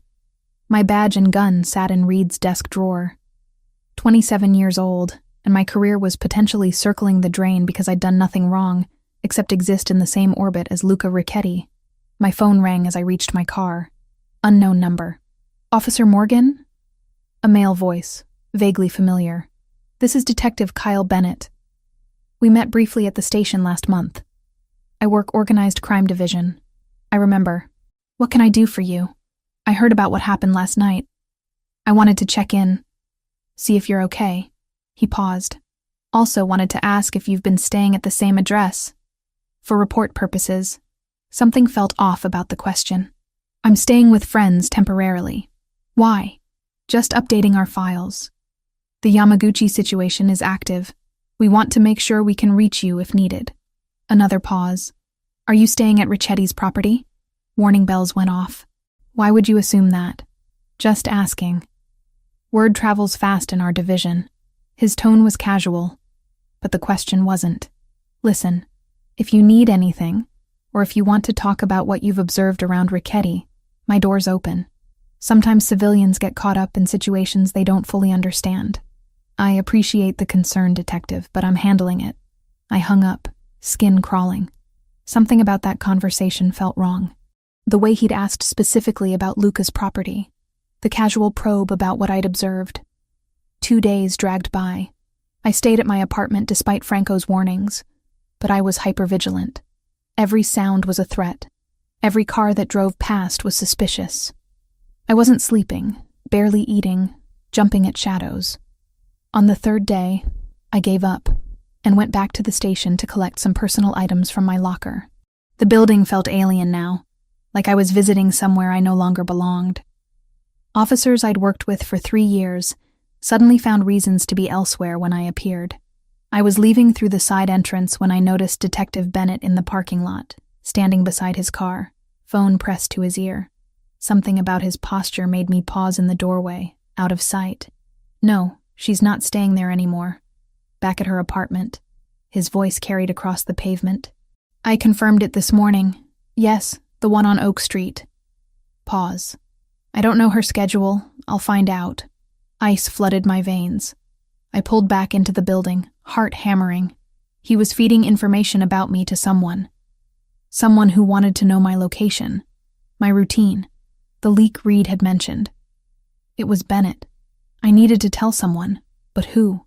My badge and gun sat in Reed's desk drawer. 27 years old, and my career was potentially circling the drain because I'd done nothing wrong, except exist in the same orbit as Luca Ricchetti. My phone rang as I reached my car. Unknown number. Officer Morgan? A male voice, vaguely familiar. This is Detective Kyle Bennett. We met briefly at the station last month. I work Organized Crime Division. I remember. What can I do for you? I heard about what happened last night. I wanted to check in. See if you're okay. He paused. Also wanted to ask if you've been staying at the same address. For report purposes. Something felt off about the question. I'm staying with friends temporarily. Why? Just updating our files. The Yamaguchi situation is active. We want to make sure we can reach you if needed. Another pause. Are you staying at Ricchetti's property? Warning bells went off. Why would you assume that? Just asking. Word travels fast in our division. His tone was casual, but the question wasn't. Listen, if you need anything, or if you want to talk about what you've observed around Ricchetti, my door's open. Sometimes civilians get caught up in situations they don't fully understand. I appreciate the concern, detective, but I'm handling it. I hung up, skin crawling. Something about that conversation felt wrong. The way he'd asked specifically about Luca's property. The casual probe about what I'd observed. 2 days dragged by. I stayed at my apartment despite Franco's warnings, but I was hypervigilant. Every sound was a threat. Every car that drove past was suspicious. I wasn't sleeping, barely eating, jumping at shadows. On the 3rd day, I gave up and went back to the station to collect some personal items from my locker. The building felt alien now, like I was visiting somewhere I no longer belonged. Officers I'd worked with for 3 years suddenly found reasons to be elsewhere when I appeared. I was leaving through the side entrance when I noticed Detective Bennett in the parking lot, standing beside his car, phone pressed to his ear. Something about his posture made me pause in the doorway, out of sight. No, she's not staying there anymore. Back at her apartment. His voice carried across the pavement. I confirmed it this morning. Yes, the one on Oak Street. Pause. I don't know her schedule. I'll find out. Ice flooded my veins. I pulled back into the building, heart hammering. He was feeding information about me to someone. Someone who wanted to know my location, my routine, the leak Reed had mentioned. It was Bennett. I needed to tell someone, but who?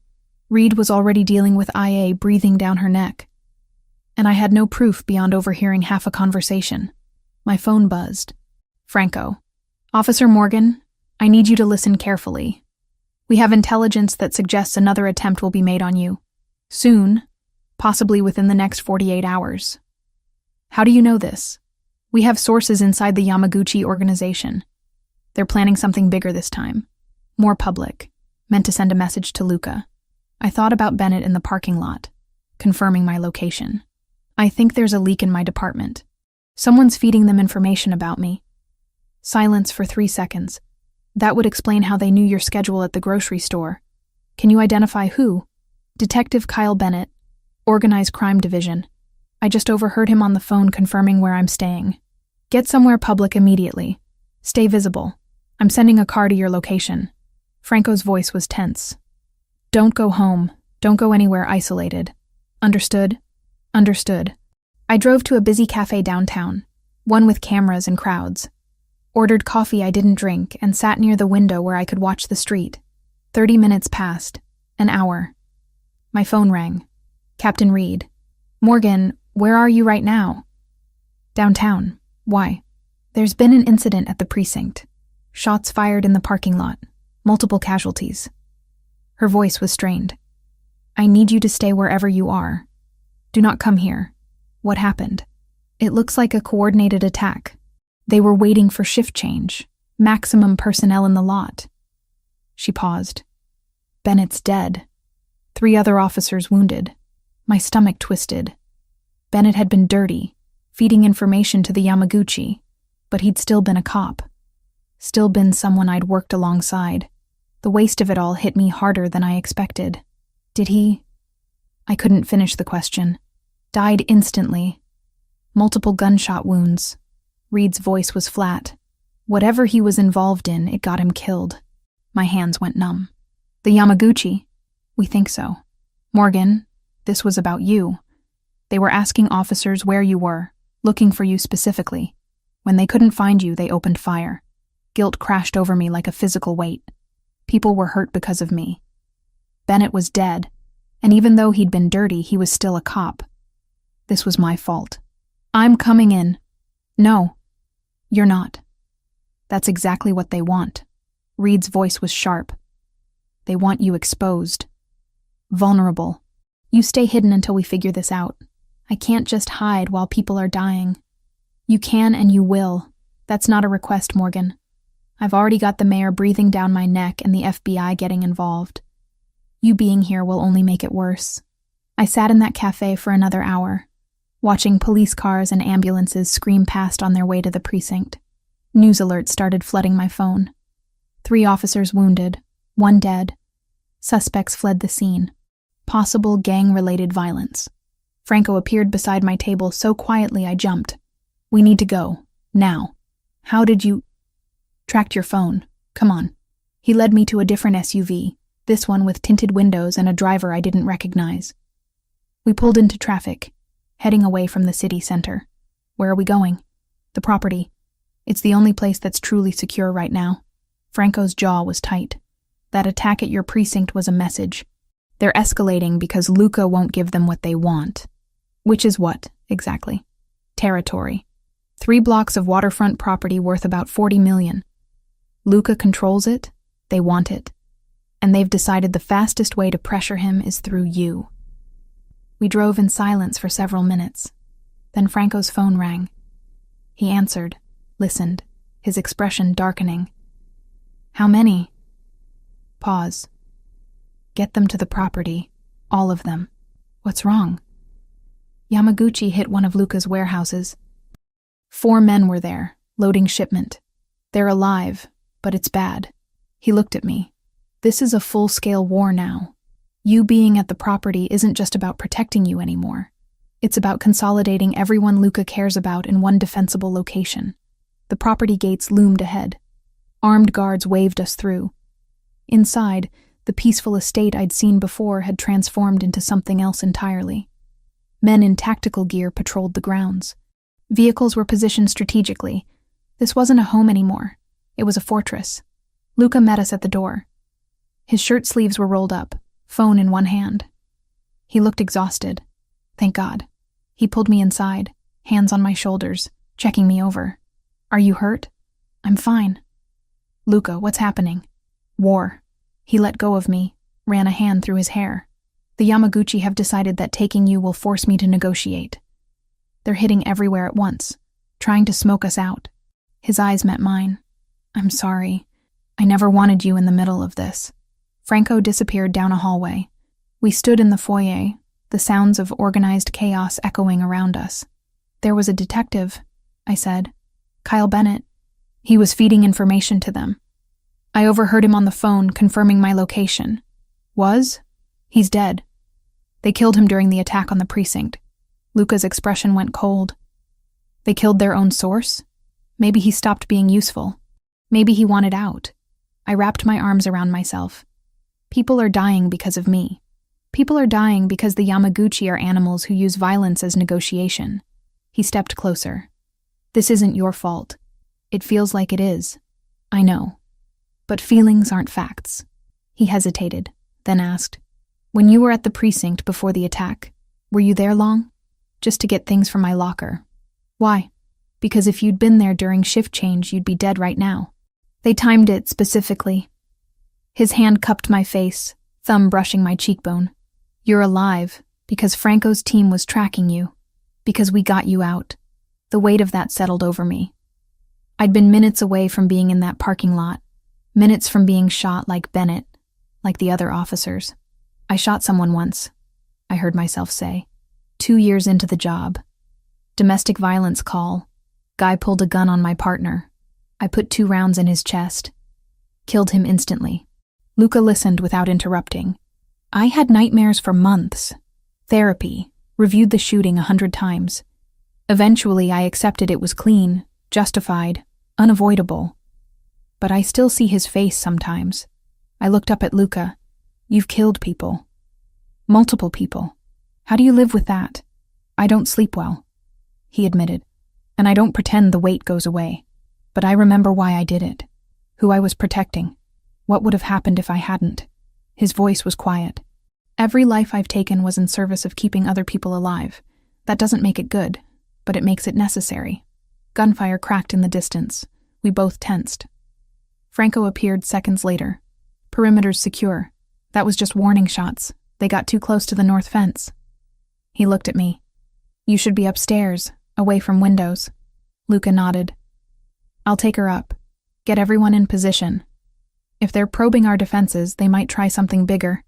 Reed was already dealing with IA breathing down her neck. And I had no proof beyond overhearing half a conversation. My phone buzzed. Franco. Officer Morgan, I need you to listen carefully. We have intelligence that suggests another attempt will be made on you. Soon, possibly within the next 48 hours. How do you know this? We have sources inside the Yamaguchi organization. They're planning something bigger this time. More public. Meant to send a message to Luca. I thought about Bennett in the parking lot, confirming my location. I think there's a leak in my department. Someone's feeding them information about me. Silence for 3 seconds. That would explain how they knew your schedule at the grocery store. Can you identify who? Detective Kyle Bennett, Organized Crime Division. I just overheard him on the phone confirming where I'm staying. Get somewhere public immediately. Stay visible. I'm sending a car to your location. Franco's voice was tense. Don't go home. Don't go anywhere isolated. Understood? Understood. I drove to a busy cafe downtown, one with cameras and crowds. Ordered coffee I didn't drink and sat near the window where I could watch the street. 30 minutes passed. An hour. My phone rang. Captain Reed. Morgan, where are you right now? Downtown. Why? There's been an incident at the precinct. Shots fired in the parking lot. Multiple casualties. Her voice was strained. I need you to stay wherever you are. Do not come here. What happened? It looks like a coordinated attack. They were waiting for shift change. Maximum personnel in the lot. She paused. Bennett's dead. 3 other officers wounded. My stomach twisted. Bennett had been dirty, feeding information to the Yamaguchi, but he'd still been a cop. Still been someone I'd worked alongside. The waste of it all hit me harder than I expected. Did he? I couldn't finish the question. Died instantly. Multiple gunshot wounds. Reed's voice was flat. Whatever he was involved in, it got him killed. My hands went numb. The Yamaguchi? We think so. Morgan, this was about you. They were asking officers where you were, looking for you specifically. When they couldn't find you, they opened fire. Guilt crashed over me like a physical weight. People were hurt because of me. Bennett was dead, and even though he'd been dirty, he was still a cop. This was my fault. I'm coming in. No, you're not. That's exactly what they want. Reed's voice was sharp. They want you exposed. Vulnerable. You stay hidden until we figure this out. I can't just hide while people are dying. You can and you will. That's not a request, Morgan. I've already got the mayor breathing down my neck and the FBI getting involved. You being here will only make it worse. I sat in that cafe for another hour. watching police cars and ambulances scream past on their way to the precinct. News alerts started flooding my phone. 3 officers wounded, 1 dead. Suspects fled the scene. Possible gang-related violence. Franco appeared beside my table so quietly I jumped. "We need to go. Now." "How did you—" "Tracked your phone. Come on." He led me to a different SUV, this one with tinted windows and a driver I didn't recognize. We pulled into traffic, heading away from the city center. "Where are we going?" "The property. It's the only place that's truly secure right now." Franco's jaw was tight. "That attack at your precinct was a message. They're escalating because Luca won't give them what they want." "Which is what, exactly?" "Territory. 3 blocks of waterfront property worth about $40 million. Luca controls it, they want it. And they've decided the fastest way to pressure him is through you." We drove in silence for several minutes. Then Franco's phone rang. He answered, listened, his expression darkening. "How many?" Pause. "Get them to the property. All of them." "What's wrong?" "Yamaguchi hit one of Luca's warehouses. 4 men were there, loading shipment. They're alive, but it's bad." He looked at me. "This is a full-scale war now. You being at the property isn't just about protecting you anymore. It's about consolidating everyone Luca cares about in one defensible location." The property gates loomed ahead. Armed guards waved us through. Inside, the peaceful estate I'd seen before had transformed into something else entirely. Men in tactical gear patrolled the grounds. Vehicles were positioned strategically. This wasn't a home anymore. It was a fortress. Luca met us at the door. His shirt sleeves were rolled up, phone in one hand. He looked exhausted. Thank God. He pulled me inside, hands on my shoulders, checking me over. "Are you hurt?" "I'm fine." "Luca, what's happening?" "War." He let go of me, ran a hand through his hair. "The Yamaguchi have decided that taking you will force me to negotiate. They're hitting everywhere at once, trying to smoke us out." His eyes met mine. "I'm sorry. I never wanted you in the middle of this." Franco disappeared down a hallway. We stood in the foyer, the sounds of organized chaos echoing around us. "There was a detective," I said. "Kyle Bennett. He was feeding information to them. I overheard him on the phone confirming my location." "Was?" "He's dead. They killed him during the attack on the precinct." Luca's expression went cold. "They killed their own source? Maybe he stopped being useful. Maybe he wanted out." I wrapped my arms around myself. "People are dying because of me. People are dying because the Yamaguchi are animals who use violence as negotiation." He stepped closer. "This isn't your fault. It feels like it is. I know. But feelings aren't facts." He hesitated, then asked, "When you were at the precinct before the attack, were you there long?" "Just to get things from my locker." "Why?" "Because if you'd been there during shift change, you'd be dead right now. They timed it specifically." His hand cupped my face, thumb brushing my cheekbone. "You're alive because Franco's team was tracking you, because we got you out." The weight of that settled over me. I'd been minutes away from being in that parking lot, minutes from being shot like Bennett, like the other officers. "I shot someone once," I heard myself say. 2 years into the job. Domestic violence call. Guy pulled a gun on my partner. I put 2 rounds in his chest. Killed him instantly. Luca listened without interrupting. I had nightmares for months. Therapy. Reviewed the shooting 100 times. Eventually, I accepted it was clean, justified, unavoidable. But I still see his face sometimes. I looked up at Luca. "You've killed people. Multiple people. How do you live with that?" "I don't sleep well," he admitted. "And I don't pretend the weight goes away. But I remember why I did it. Who I was protecting. What would have happened if I hadn't." His voice was quiet. "Every life I've taken was in service of keeping other people alive. That doesn't make it good, but it makes it necessary." Gunfire cracked in the distance. We both tensed. Franco appeared seconds later. "Perimeter's secure. That was just warning shots. They got too close to the north fence." He looked at me. "You should be upstairs, away from windows." Luca nodded. "I'll take her up. Get everyone in position. If they're probing our defenses, they might try something bigger."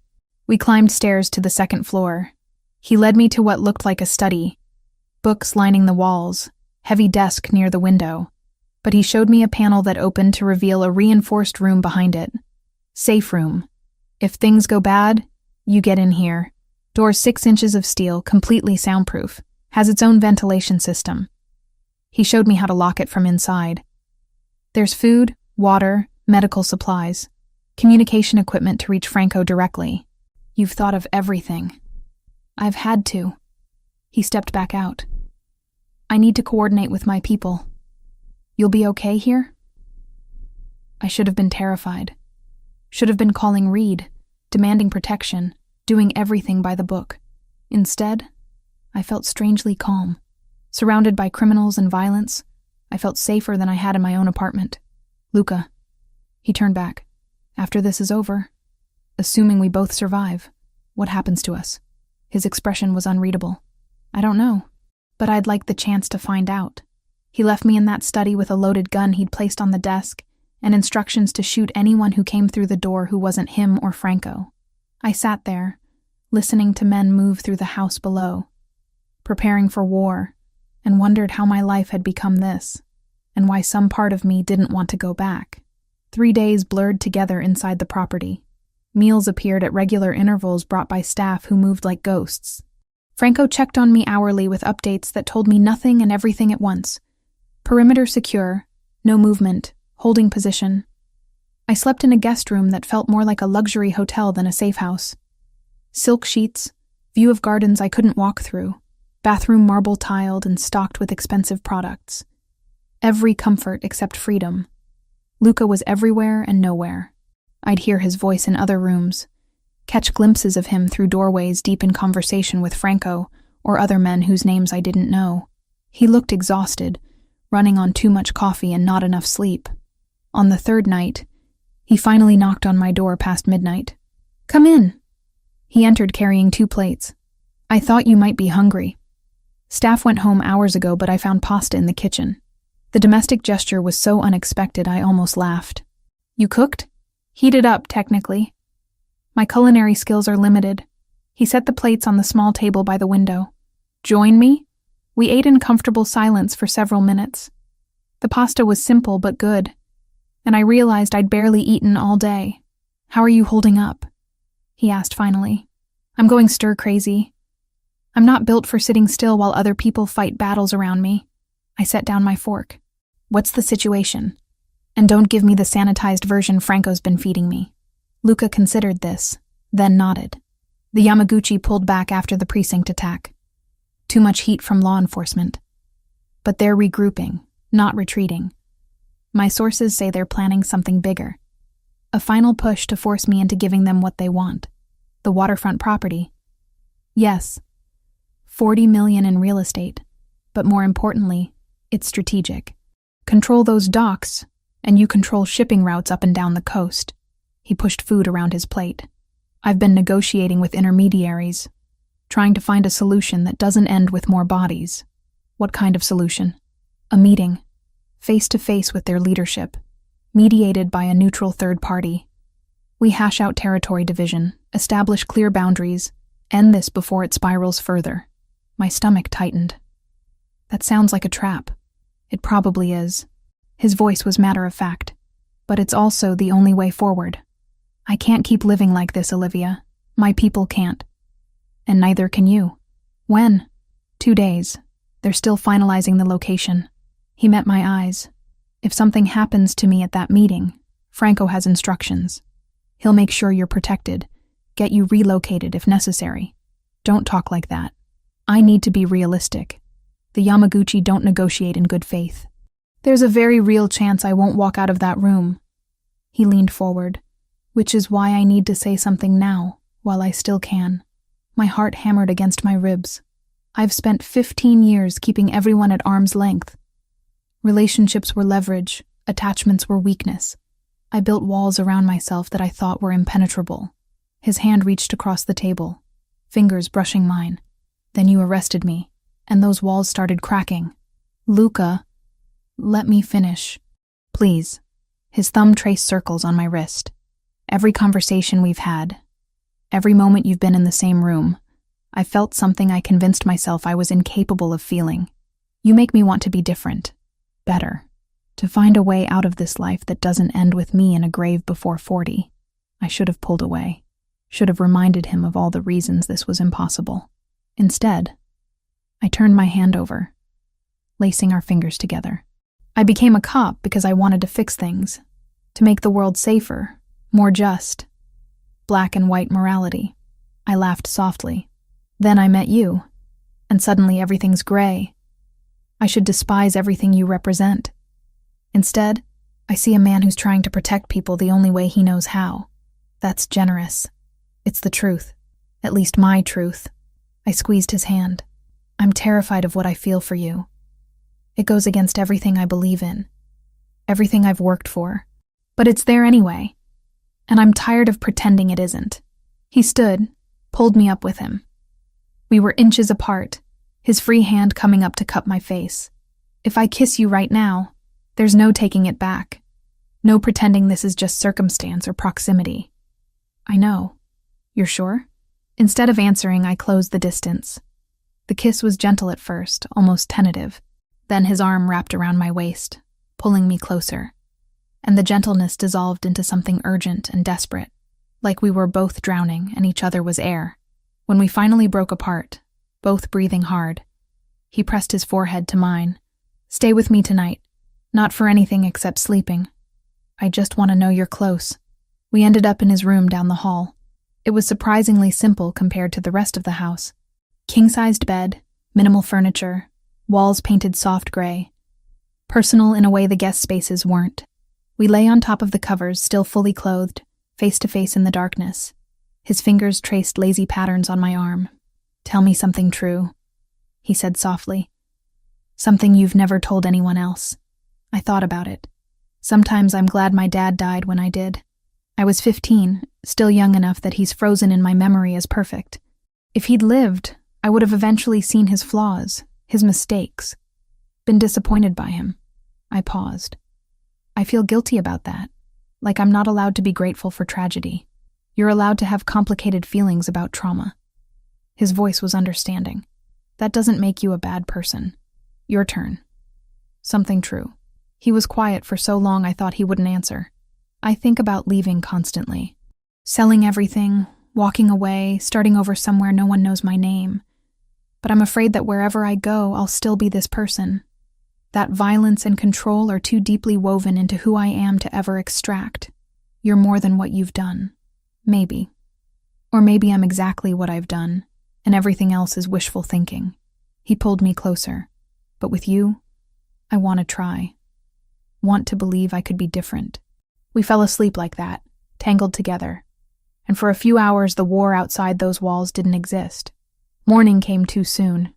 We climbed stairs to the 2nd floor. He led me to what looked like a study. books lining the walls, heavy desk near the window. But he showed me a panel that opened to reveal a reinforced room behind it. Safe room. If things go bad, you get in here. Door 6 inches of steel, completely soundproof. Has its own ventilation system. He showed me how to lock it from inside. There's food, water, medical supplies, communication equipment to reach Franco directly. You've thought of everything. I've had to. He stepped back out. I need to coordinate with my people. You'll be okay here? I should have been terrified. Should have been calling Reed, demanding protection, doing everything by the book. Instead, I felt strangely calm. Surrounded by criminals and violence, I felt safer than I had in my own apartment. Luca. He turned back. After this is over, assuming we both survive, what happens to us? His expression was unreadable. I don't know, but I'd like the chance to find out. He left me in that study with a loaded gun he'd placed on the desk and instructions to shoot anyone who came through the door who wasn't him or Franco. I sat there, listening to men move through the house below, preparing for war, and wondered how my life had become this, and why some part of me didn't want to go back. 3 days blurred together inside the property. Meals appeared at regular intervals brought by staff who moved like ghosts. Franco checked on me hourly with updates that told me nothing and everything at once. Perimeter secure, no movement, holding position. I slept in a guest room that felt more like a luxury hotel than a safe house. Silk sheets, view of gardens I couldn't walk through, bathroom marble tiled and stocked with expensive products. Every comfort except freedom. Luca was everywhere and nowhere. I'd hear his voice in other rooms, catch glimpses of him through doorways deep in conversation with Franco or other men whose names I didn't know. He looked exhausted, running on too much coffee and not enough sleep. On the 3rd night, he finally knocked on my door past midnight. Come in. He entered carrying 2 plates. I thought you might be hungry. Staff went home hours ago, but I found pasta in the kitchen. The domestic gesture was so unexpected I almost laughed. You cooked? Heated up, technically. My culinary skills are limited. He set the plates on the small table by the window. Join me? We ate in comfortable silence for several minutes. The pasta was simple but good, and I realized I'd barely eaten all day. How are you holding up? He asked finally. I'm going stir-crazy. I'm not built for sitting still while other people fight battles around me. I set down my fork. What's the situation? And don't give me the sanitized version Franco's been feeding me. Luca considered this, then nodded. The Yamaguchi pulled back after the precinct attack. Too much heat from law enforcement. But they're regrouping, not retreating. My sources say they're planning something bigger. A final push to force me into giving them what they want. The waterfront property. Yes, $40 million in real estate. But more importantly, it's strategic. Control those docks, and you control shipping routes up and down the coast. He pushed food around his plate. I've been negotiating with intermediaries, trying to find a solution that doesn't end with more bodies. What kind of solution? A meeting, face-to-face with their leadership, mediated by a neutral third party. We hash out territory division, establish clear boundaries, end this before it spirals further. My stomach tightened. That sounds like a trap. It probably is. His voice was matter-of-fact. But it's also the only way forward. I can't keep living like this, Olivia. My people can't. And neither can you. When? 2 days. They're still finalizing the location. He met my eyes. If something happens to me at that meeting, Franco has instructions. He'll make sure you're protected, get you relocated if necessary. Don't talk like that. I need to be realistic. The Yamaguchi don't negotiate in good faith. There's a very real chance I won't walk out of that room. He leaned forward, which is why I need to say something now, while I still can. My heart hammered against my ribs. I've spent 15 years keeping everyone at arm's length. Relationships were leverage, attachments were weakness. I built walls around myself that I thought were impenetrable. His hand reached across the table, fingers brushing mine. Then you arrested me, and those walls started cracking. Luca, let me finish. Please. His thumb traced circles on my wrist. Every conversation we've had, every moment you've been in the same room, I felt something I convinced myself I was incapable of feeling. You make me want to be different, better, to find a way out of this life that doesn't end with me in a grave before 40. I should have pulled away, should have reminded him of all the reasons this was impossible. Instead, I turned my hand over, lacing our fingers together. I became a cop because I wanted to fix things, to make the world safer, more just. Black and white morality. I laughed softly. Then I met you, and suddenly everything's gray. I should despise everything you represent. Instead, I see a man who's trying to protect people the only way he knows how. That's generous. It's the truth. At least my truth. I squeezed his hand. I'm terrified of what I feel for you. It goes against everything I believe in, everything I've worked for. But it's there anyway, and I'm tired of pretending it isn't. He stood, pulled me up with him. We were inches apart, his free hand coming up to cup my face. If I kiss you right now, there's no taking it back. No pretending this is just circumstance or proximity. I know. You're sure? Instead of answering, I closed the distance. The kiss was gentle at first, almost tentative. Then his arm wrapped around my waist, pulling me closer. And the gentleness dissolved into something urgent and desperate, like we were both drowning and each other was air. When we finally broke apart, both breathing hard, he pressed his forehead to mine. Stay with me tonight, not for anything except sleeping. I just want to know you're close. We ended up in his room down the hall. It was surprisingly simple compared to the rest of the house. King-sized bed, minimal furniture, walls painted soft gray. Personal in a way the guest spaces weren't. We lay on top of the covers, still fully clothed, face to face in the darkness. His fingers traced lazy patterns on my arm. Tell me something true, he said softly. Something you've never told anyone else. I thought about it. Sometimes I'm glad my dad died when I did. I was 15, still young enough that he's frozen in my memory as perfect. If he'd lived, I would have eventually seen his flaws, his mistakes, been disappointed by him. I paused. I feel guilty about that, like I'm not allowed to be grateful for tragedy. You're allowed to have complicated feelings about trauma. His voice was understanding. That doesn't make you a bad person. Your turn. Something true. He was quiet for so long I thought he wouldn't answer. I think about leaving constantly. Selling everything, walking away, starting over somewhere no one knows my name. But I'm afraid that wherever I go, I'll still be this person. That violence and control are too deeply woven into who I am to ever extract. You're more than what you've done. Maybe. Or maybe I'm exactly what I've done, and everything else is wishful thinking. He pulled me closer. But with you, I want to try. Want to believe I could be different. We fell asleep like that, tangled together. And for a few hours the war outside those walls didn't exist. Morning came too soon.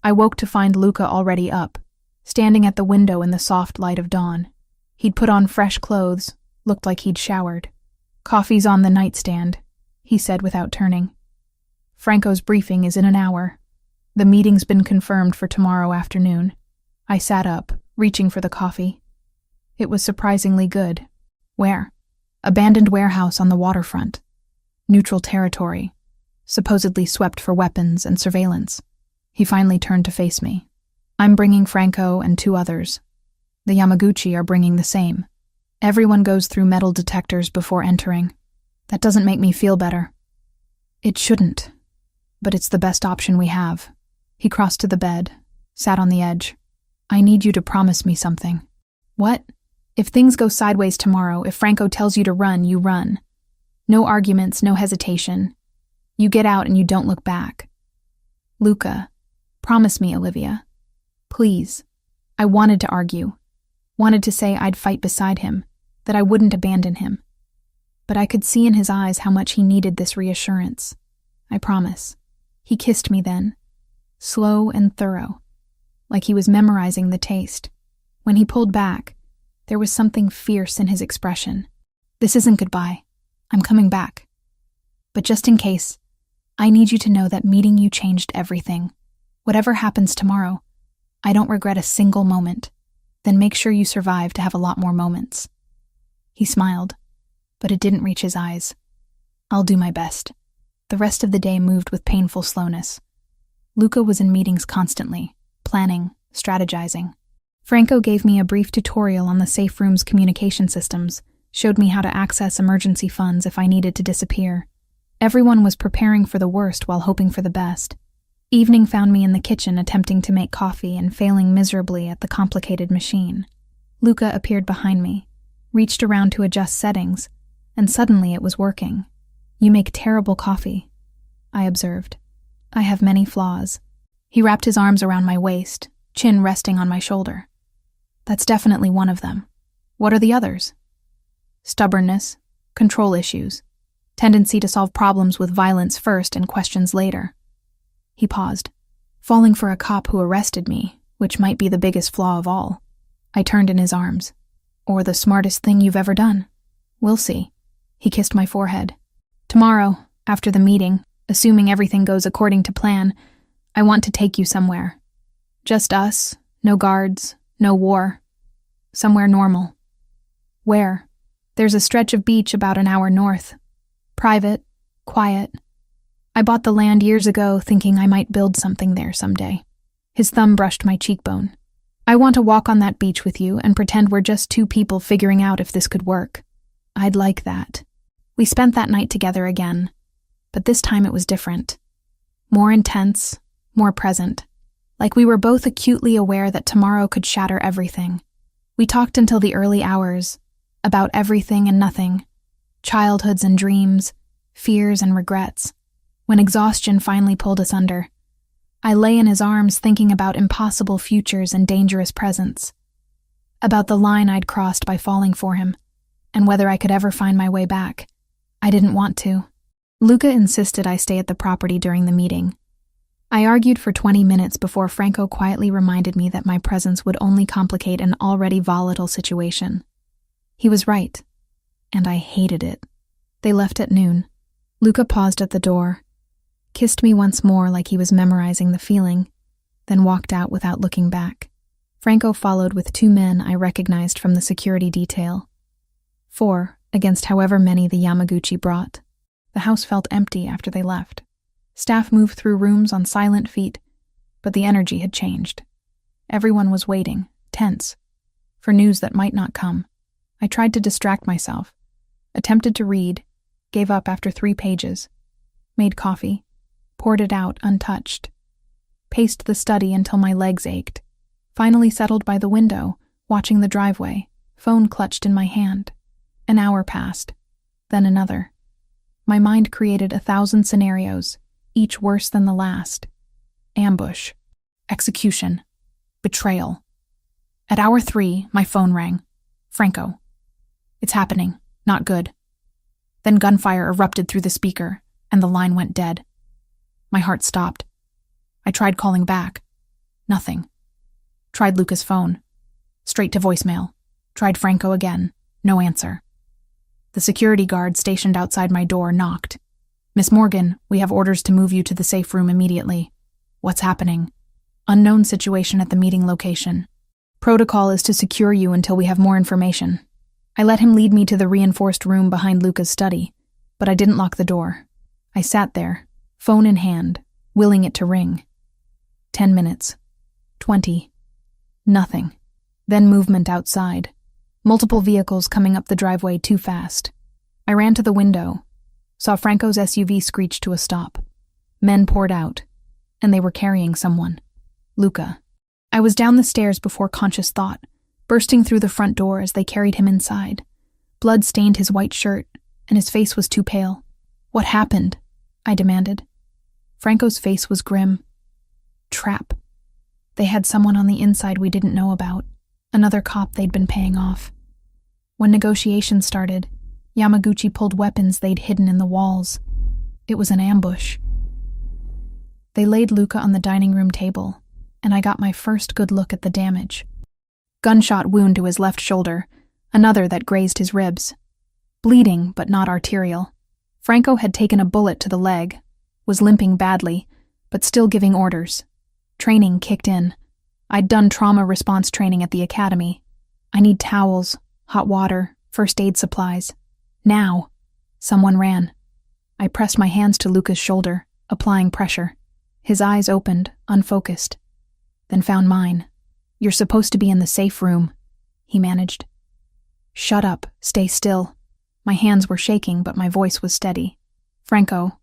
I woke to find Luca already up, standing at the window in the soft light of dawn. He'd put on fresh clothes, looked like he'd showered. Coffee's on the nightstand, he said without turning. Franco's briefing is in an hour. The meeting's been confirmed for tomorrow afternoon. I sat up, reaching for the coffee. It was surprisingly good. Where? Abandoned warehouse on the waterfront. Neutral territory. Supposedly swept for weapons and surveillance. He finally turned to face me. I'm bringing Franco and 2 others. The Yamaguchi are bringing the same. Everyone goes through metal detectors before entering. That doesn't make me feel better. It shouldn't, but it's the best option we have. He crossed to the bed, sat on the edge. I need you to promise me something. What? If things go sideways tomorrow, if Franco tells you to run, you run. No arguments, no hesitation. You get out and you don't look back. Luca, promise me, Olivia. Please. I wanted to argue. Wanted to say I'd fight beside him, that I wouldn't abandon him. But I could see in his eyes how much he needed this reassurance. I promise. He kissed me then, slow and thorough, like he was memorizing the taste. When he pulled back, there was something fierce in his expression. This isn't goodbye. I'm coming back. But just in case, I need you to know that meeting you changed everything. Whatever happens tomorrow, I don't regret a single moment. Then make sure you survive to have a lot more moments. He smiled, but it didn't reach his eyes. I'll do my best. The The rest of the day moved with painful slowness. Luca was in meetings constantly, planning, strategizing. Franco gave me a brief tutorial on the safe room's communication systems, showed me how to access emergency funds if I needed to disappear. Everyone was preparing for the worst while hoping for the best. Evening found me in the kitchen attempting to make coffee and failing miserably at the complicated machine. Luca appeared behind me, reached around to adjust settings, and suddenly it was working. "You make terrible coffee," I observed. "I have many flaws." He wrapped his arms around my waist, chin resting on my shoulder. "That's definitely one of them. What are the others?" "Stubbornness, control issues, tendency to solve problems with violence first and questions later." He paused. "Falling for a cop who arrested me, which might be the biggest flaw of all." I turned in his arms. "Or the smartest thing you've ever done. We'll see." He kissed my forehead. "Tomorrow, after the meeting, assuming everything goes according to plan, I want to take you somewhere. Just us, no guards, no war. Somewhere normal." "Where?" "There's a stretch of beach about an hour north. Private, quiet. I bought the land years ago thinking I might build something there someday." His thumb brushed my cheekbone. "I want to walk on that beach with you and pretend we're just two people figuring out if this could work." "I'd like that." We spent that night together again, but this time it was different. More intense, more present. Like we were both acutely aware that tomorrow could shatter everything. We talked until the early hours, about everything and nothing. Childhoods and dreams, fears and regrets. When exhaustion finally pulled us under, I lay in his arms thinking about impossible futures and dangerous presents. About the line I'd crossed by falling for him, and whether I could ever find my way back. I didn't want to. Luca insisted I stay at the property during the meeting. I argued for 20 minutes before Franco quietly reminded me that my presence would only complicate an already volatile situation. He was right, and I hated it. They left at noon. Luca paused at the door, kissed me once more like he was memorizing the feeling, then walked out without looking back. Franco followed with 2 men I recognized from the security detail. 4 against however many the Yamaguchi brought. The house felt empty after they left. Staff moved through rooms on silent feet, but the energy had changed. Everyone was waiting, tense, for news that might not come. I tried to distract myself, attempted to read, gave up after 3 pages, made coffee, poured it out untouched, paced the study until my legs ached, finally settled by the window, watching the driveway, phone clutched in my hand. An hour passed, then another. My mind created 1,000 scenarios, each worse than the last. Ambush, execution, betrayal. At hour 3, my phone rang. "Franco. It's happening. Not good." Then gunfire erupted through the speaker, and the line went dead. My heart stopped. I tried calling back. Nothing. Tried Luca's phone. Straight to voicemail. Tried Franco again. No answer. The security guard stationed outside my door knocked. "Miss Morgan, we have orders to move you to the safe room immediately." "What's happening?" "Unknown situation at the meeting location. Protocol is to secure you until we have more information." I let him lead me to the reinforced room behind Luca's study, but I didn't lock the door. I sat there, phone in hand, willing it to ring. 10 minutes. 20. Nothing. Then movement outside. Multiple vehicles coming up the driveway too fast. I ran to the window, saw Franco's SUV screech to a stop. Men poured out, and they were carrying someone. Luca. I was down the stairs before conscious thought, bursting through the front door as they carried him inside. Blood stained his white shirt, and his face was too pale. "What happened?" I demanded. Franco's face was grim. Trap. They had someone on the inside we didn't know about, another cop they'd been paying off. When negotiations started, Yamaguchi pulled weapons they'd hidden in the walls. It was an ambush. They laid Luca on the dining room table, and I got my first good look at the damage. Gunshot wound to his left shoulder, another that grazed his ribs. Bleeding, but not arterial. Franco had taken a bullet to the leg, was limping badly, but still giving orders. Training kicked in. I'd done trauma response training at the academy. I need towels, hot water, first aid supplies. Now. Someone ran. I pressed my hands to Luca's shoulder, applying pressure. His eyes opened, unfocused, then found mine. "You're supposed to be in the safe room," he managed. "Shut up, stay still." My hands were shaking, but my voice was steady. "Franco,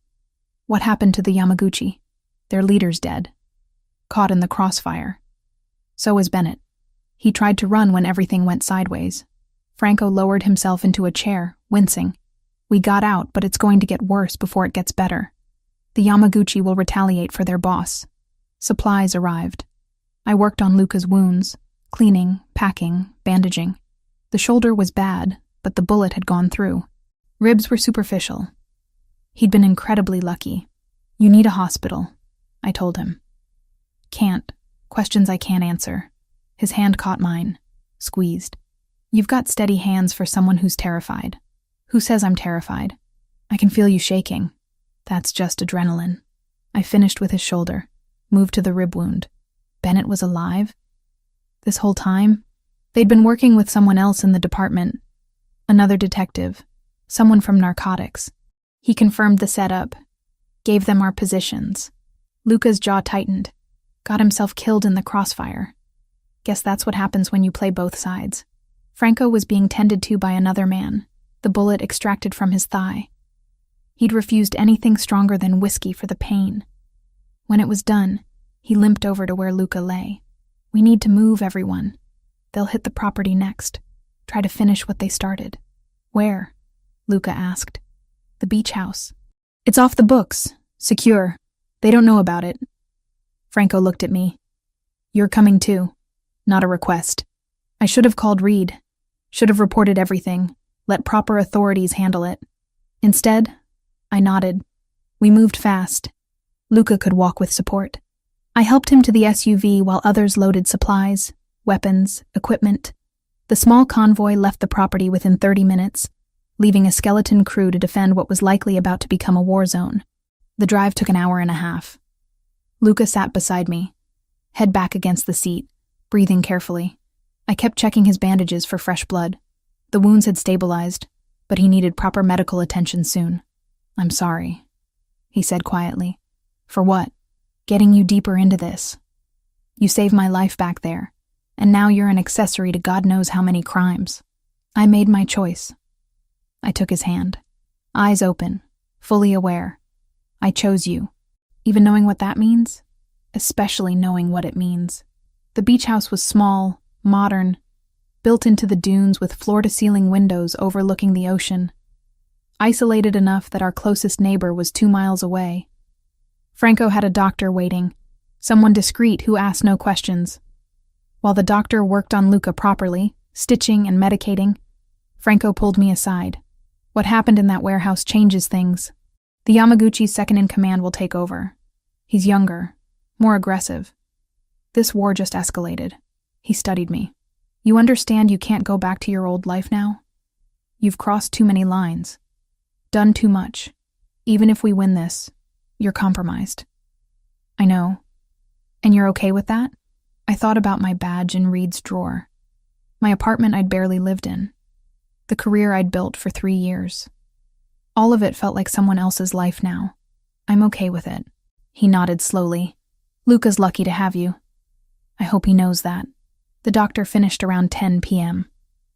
what happened to the Yamaguchi? Their leader's dead. Caught in the crossfire. So is Bennett. He tried to run when everything went sideways." Franco lowered himself into a chair, wincing. "We got out, but it's going to get worse before it gets better. The Yamaguchi will retaliate for their boss." Supplies arrived. I worked on Luca's wounds, cleaning, packing, bandaging. The shoulder was bad, but the bullet had gone through. Ribs were superficial. He'd been incredibly lucky. "You need a hospital," I told him. "Can't. Questions I can't answer." His hand caught mine, squeezed. "You've got steady hands for someone who's terrified." "Who says I'm terrified? I can feel you shaking." "That's just adrenaline." I finished with his shoulder, moved to the rib wound. Bennett was alive? This whole time? They'd been working with someone else in the department. Another detective. Someone from narcotics. He confirmed the setup. Gave them our positions. Luca's jaw tightened. Got himself killed in the crossfire. Guess that's what happens when you play both sides. Franco was being tended to by another man, the bullet extracted from his thigh. He'd refused anything stronger than whiskey for the pain. When it was done, he limped over to where Luca lay. "We need to move, everyone. They'll hit the property next. Try to finish what they started." "Where?" Luca asked. "The beach house. It's off the books. Secure. They don't know about it." Franco looked at me. "You're coming too. Not a request. I should have called Reed. Should have reported everything. Let proper authorities handle it. Instead, I nodded. We moved fast. Luca could walk with support. I helped him to the SUV while others loaded supplies, weapons, equipment. The small convoy left the property within 30 minutes, leaving a skeleton crew to defend what was likely about to become a war zone. The drive took an hour and a half. Luca sat beside me, head back against the seat, breathing carefully. I kept checking his bandages for fresh blood. The wounds had stabilized, but he needed proper medical attention soon. "I'm sorry," he said quietly. "For what?" "Getting you deeper into this. You saved my life back there, and now you're an accessory to God knows how many crimes. I made my choice." I took his hand, eyes open, fully aware. "I chose you, even knowing what that means, especially knowing what it means." The beach house was small, modern, built into the dunes with floor-to-ceiling windows overlooking the ocean. Isolated enough that our closest neighbor was 2 miles away. Franco had a doctor waiting, someone discreet who asked no questions. While the doctor worked on Luca properly, stitching and medicating, Franco pulled me aside. "What happened in that warehouse changes things. The Yamaguchi's second-in-command will take over. He's younger, more aggressive. This war just escalated." He studied me. "You understand you can't go back to your old life now? You've crossed too many lines. Done too much. Even if we win this, you're compromised." "I know. And you're okay with that?" I thought about my badge in Reed's drawer. My apartment I'd barely lived in. The career I'd built for 3 years. All of it felt like someone else's life now. "I'm okay with it." He nodded slowly. "Luca's lucky to have you. I hope he knows that." The doctor finished around 10 p.m.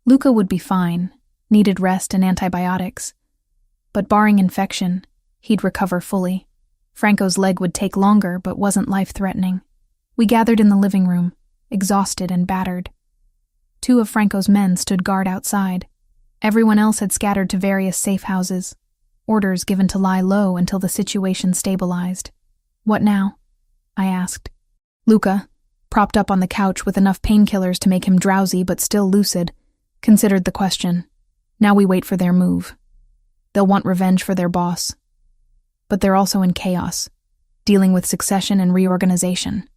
Luca would be fine, needed rest and antibiotics. But barring infection, he'd recover fully. Franco's leg would take longer, but wasn't life-threatening. We gathered in the living room, exhausted and battered. 2 of Franco's men stood guard outside. Everyone else had scattered to various safe houses, orders given to lie low until the situation stabilized. "What now?" I asked. Luca, propped up on the couch with enough painkillers to make him drowsy but still lucid, considered the question. "Now we wait for their move. They'll want revenge for their boss. But they're also in chaos, dealing with succession and reorganization.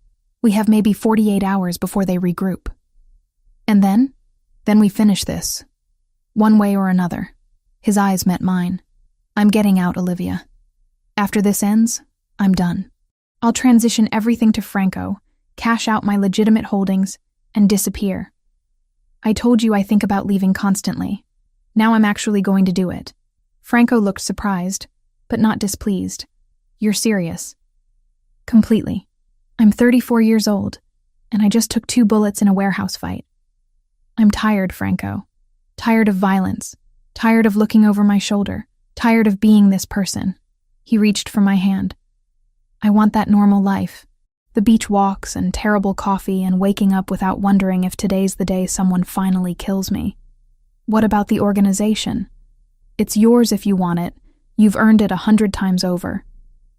We have maybe 48 hours before they regroup. And then we finish this. One way or another." His eyes met mine. "I'm getting out, Olivia. After this ends, I'm done. I'll transition everything to Franco, cash out my legitimate holdings, and disappear. I told you I think about leaving constantly. Now I'm actually going to do it." Franco looked surprised, but not displeased. "You're serious?" "Completely. I'm 34 years old, and I just took 2 bullets in a warehouse fight. I'm tired, Franco. Tired of violence. Tired of looking over my shoulder. Tired of being this person." He reached for my hand. "I want that normal life. The beach walks and terrible coffee and waking up without wondering if today's the day someone finally kills me." "What about the organization?" "It's yours if you want it. You've earned it 100 times over.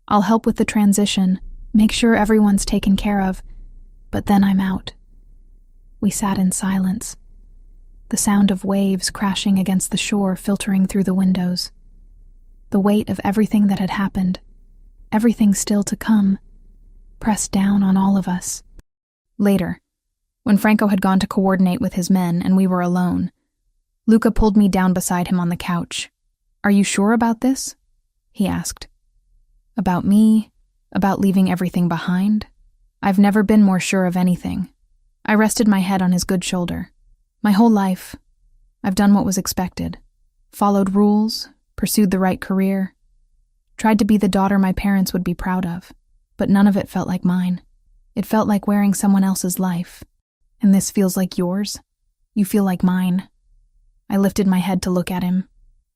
I'll help with the transition, make sure everyone's taken care of, but then I'm out." We sat in silence, the sound of waves crashing against the shore filtering through the windows. The weight of everything that had happened, everything still to come, pressed down on all of us. Later, when Franco had gone to coordinate with his men and we were alone, Luca pulled me down beside him on the couch. "Are you sure about this?" he asked. "About me? About leaving everything behind? I've never been more sure of anything." I rested my head on his good shoulder. "My whole life, I've done what was expected. Followed rules, pursued the right career, tried to be the daughter my parents would be proud of, but none of it felt like mine. It felt like wearing someone else's life. And this feels like yours? You feel like mine." I lifted my head to look at him.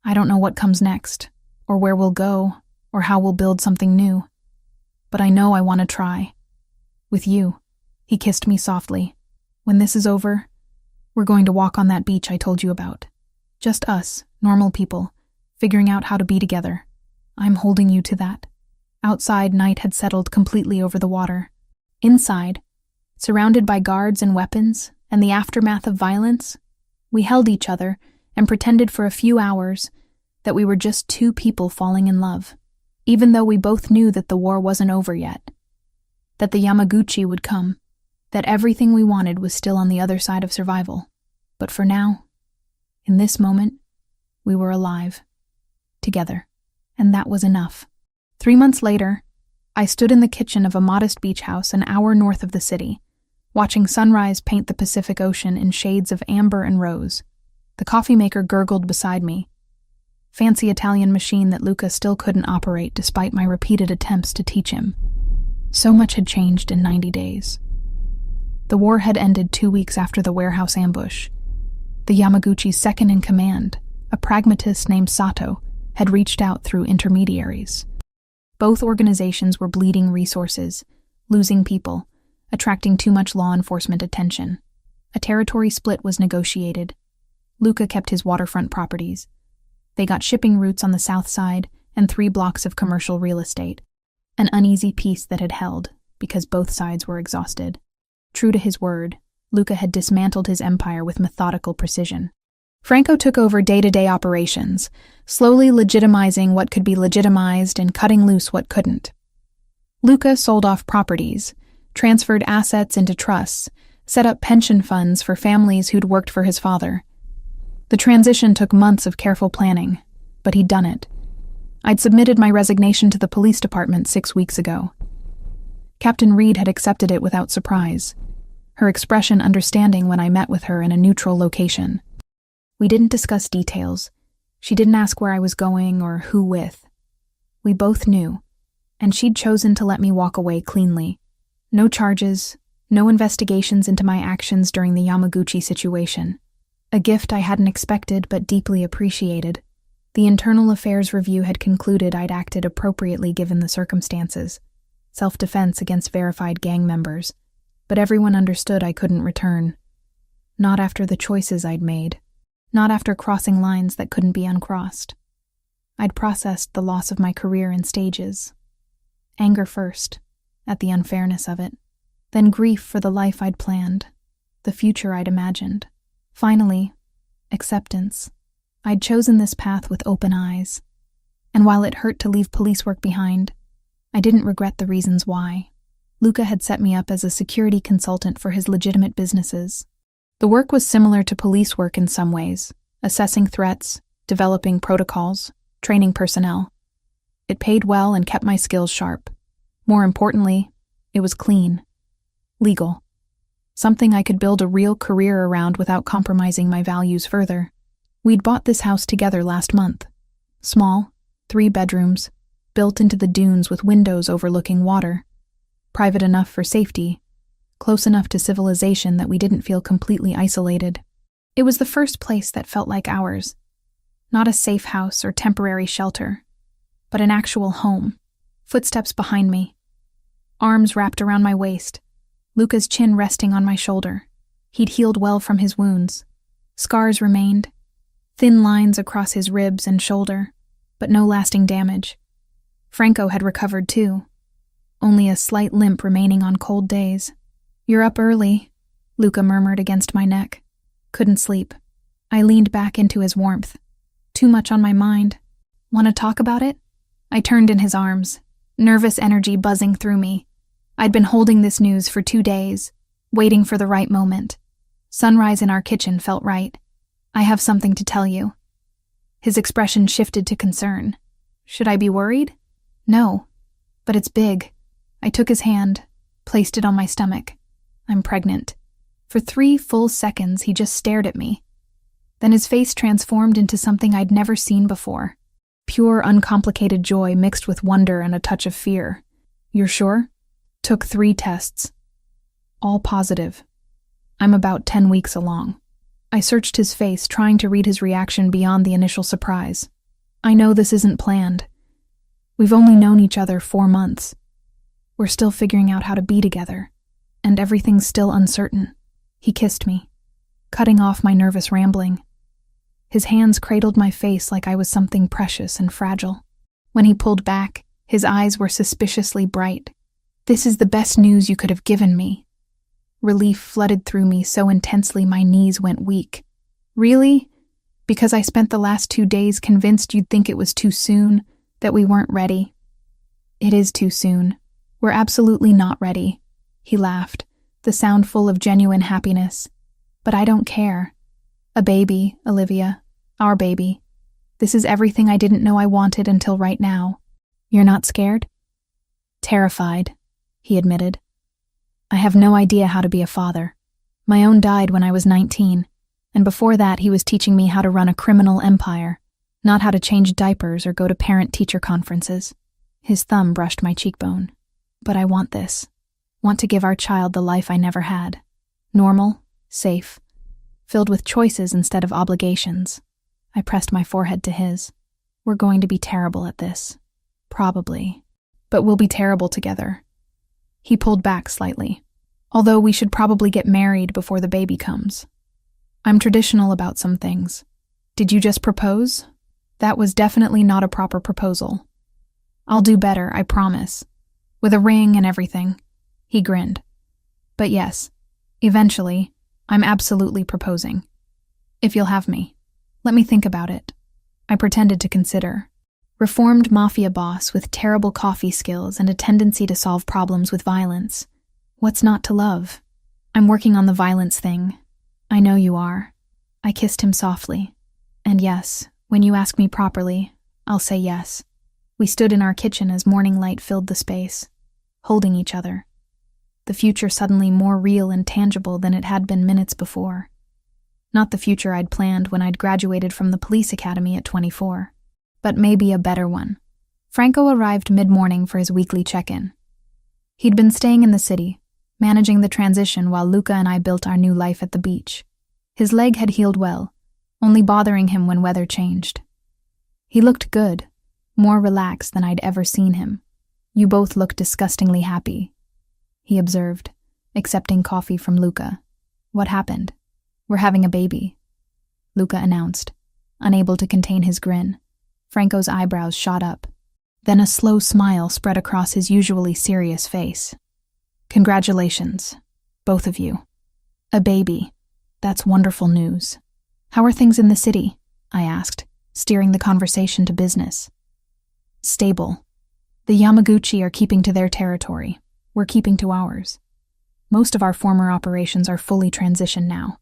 "I don't know what comes next, or where we'll go, or how we'll build something new. But I know I want to try. With you." He kissed me softly. "When this is over, we're going to walk on that beach I told you about. Just us, normal people, figuring out how to be together. I'm holding you to that." Outside, night had settled completely over the water. Inside, surrounded by guards and weapons and the aftermath of violence, we held each other and pretended for a few hours that we were just 2 people falling in love, even though we both knew that the war wasn't over yet, that the Yamaguchi would come, that everything we wanted was still on the other side of survival. But for now, in this moment, we were alive, together, and that was enough. 3 months later, I stood in the kitchen of a modest beach house an hour north of the city, watching sunrise paint the Pacific Ocean in shades of amber and rose. The coffee maker gurgled beside me, fancy Italian machine that Luca still couldn't operate despite my repeated attempts to teach him. So much had changed in 90 days. The war had ended 2 weeks after the warehouse ambush. The Yamaguchi's second-in-command, a pragmatist named Sato, had reached out through intermediaries. Both organizations were bleeding resources, losing people, attracting too much law enforcement attention. A territory split was negotiated. Luca kept his waterfront properties. They got shipping routes on the south side and 3 blocks of commercial real estate, an uneasy peace that had held because both sides were exhausted. True to his word, Luca had dismantled his empire with methodical precision. Franco took over day-to-day operations, slowly legitimizing what could be legitimized and cutting loose what couldn't. Luca sold off properties, transferred assets into trusts, set up pension funds for families who'd worked for his father. The transition took months of careful planning, but he'd done it. I'd submitted my resignation to the police department 6 weeks ago. Captain Reed had accepted it without surprise, her expression understanding when I met with her in a neutral location. We didn't discuss details. She didn't ask where I was going or who with. We both knew, and she'd chosen to let me walk away cleanly. No charges, no investigations into my actions during the Yamaguchi situation. A gift I hadn't expected but deeply appreciated. The Internal Affairs Review had concluded I'd acted appropriately given the circumstances. Self-defense against verified gang members. But everyone understood I couldn't return. Not after the choices I'd made. Not after crossing lines that couldn't be uncrossed. I'd processed the loss of my career in stages. Anger first, at the unfairness of it. Then grief for the life I'd planned, the future I'd imagined. Finally, acceptance. I'd chosen this path with open eyes. And while it hurt to leave police work behind, I didn't regret the reasons why. Luca had set me up as a security consultant for his legitimate businesses. The work was similar to police work in some ways, assessing threats, developing protocols, training personnel. It paid well and kept my skills sharp. More importantly, it was clean. Legal. Something I could build a real career around without compromising my values further. We'd bought this house together last month. Small, 3 bedrooms, built into the dunes with windows overlooking water. Private enough for safety, close enough to civilization that we didn't feel completely isolated. It was the first place that felt like ours. Not a safe house or temporary shelter, but an actual home. Footsteps behind me. Arms wrapped around my waist. Luca's chin resting on my shoulder. He'd healed well from his wounds. Scars remained. Thin lines across his ribs and shoulder, but no lasting damage. Franco had recovered too. Only a slight limp remaining on cold days. "You're up early," Luca murmured against my neck. Couldn't sleep. I leaned back into his warmth. Too much on my mind. "Want to talk about it?" I turned in his arms, nervous energy buzzing through me. I'd been holding this news for 2 days, waiting for the right moment. Sunrise in our kitchen felt right. "I have something to tell you." His expression shifted to concern. Should I be worried? No, but it's big. I took his hand, placed it on my stomach. "I'm pregnant." For 3 full seconds, he just stared at me. Then his face transformed into something I'd never seen before. Pure, uncomplicated joy mixed with wonder and a touch of fear. "You're sure?" Took 3 tests. All positive. I'm about 10 weeks along. I searched his face, trying to read his reaction beyond the initial surprise. "I know this isn't planned. We've only known each other 4 months. We're still figuring out how to be together, and everything's still uncertain." He kissed me, cutting off my nervous rambling. His hands cradled my face like I was something precious and fragile. When he pulled back, his eyes were suspiciously bright. "This is the best news you could have given me." Relief flooded through me so intensely my knees went weak. "Really? Because I spent the last 2 days convinced you'd think it was too soon, that we weren't ready." "It is too soon. We're absolutely not ready." He laughed, the sound full of genuine happiness. "But I don't care. A baby, Olivia. Our baby. This is everything I didn't know I wanted until right now." "You're not scared?" "Terrified," he admitted. "I have no idea how to be a father. My own died when I was 19, and before that he was teaching me how to run a criminal empire, not how to change diapers or go to parent-teacher conferences." His thumb brushed my cheekbone. "But I want this. Want to give our child the life I never had. Normal, safe, filled with choices instead of obligations." I pressed my forehead to his. "We're going to be terrible at this. Probably. But we'll be terrible together." He pulled back slightly. "Although we should probably get married before the baby comes. I'm traditional about some things. Did you just propose? That was definitely not a proper proposal." "I'll do better, I promise. With a ring and everything." He grinned. "But yes, eventually, I'm absolutely proposing. If you'll have me. Let me think about it." I pretended to consider. Reformed Mafia boss with terrible coffee skills and a tendency to solve problems with violence. What's not to love? "I'm working on the violence thing." "I know you are." I kissed him softly. "And yes, when you ask me properly, I'll say yes." We stood in our kitchen as morning light filled the space, holding each other. The future suddenly more real and tangible than it had been minutes before. Not the future I'd planned when I'd graduated from the police academy at 24, but maybe a better one. Franco arrived mid-morning for his weekly check-in. He'd been staying in the city, managing the transition while Luca and I built our new life at the beach. His leg had healed well, only bothering him when weather changed. He looked good, more relaxed than I'd ever seen him. "You both look disgustingly happy," he observed, accepting coffee from Luca. "What happened?" "We're having a baby," Luca announced, unable to contain his grin. Franco's eyebrows shot up. Then a slow smile spread across his usually serious face. "Congratulations, both of you. A baby. That's wonderful news. How are things in the city?" I asked, steering the conversation to business. "Stable. The Yamaguchi are keeping to their territory. We're keeping to ours. Most of our former operations are fully transitioned now.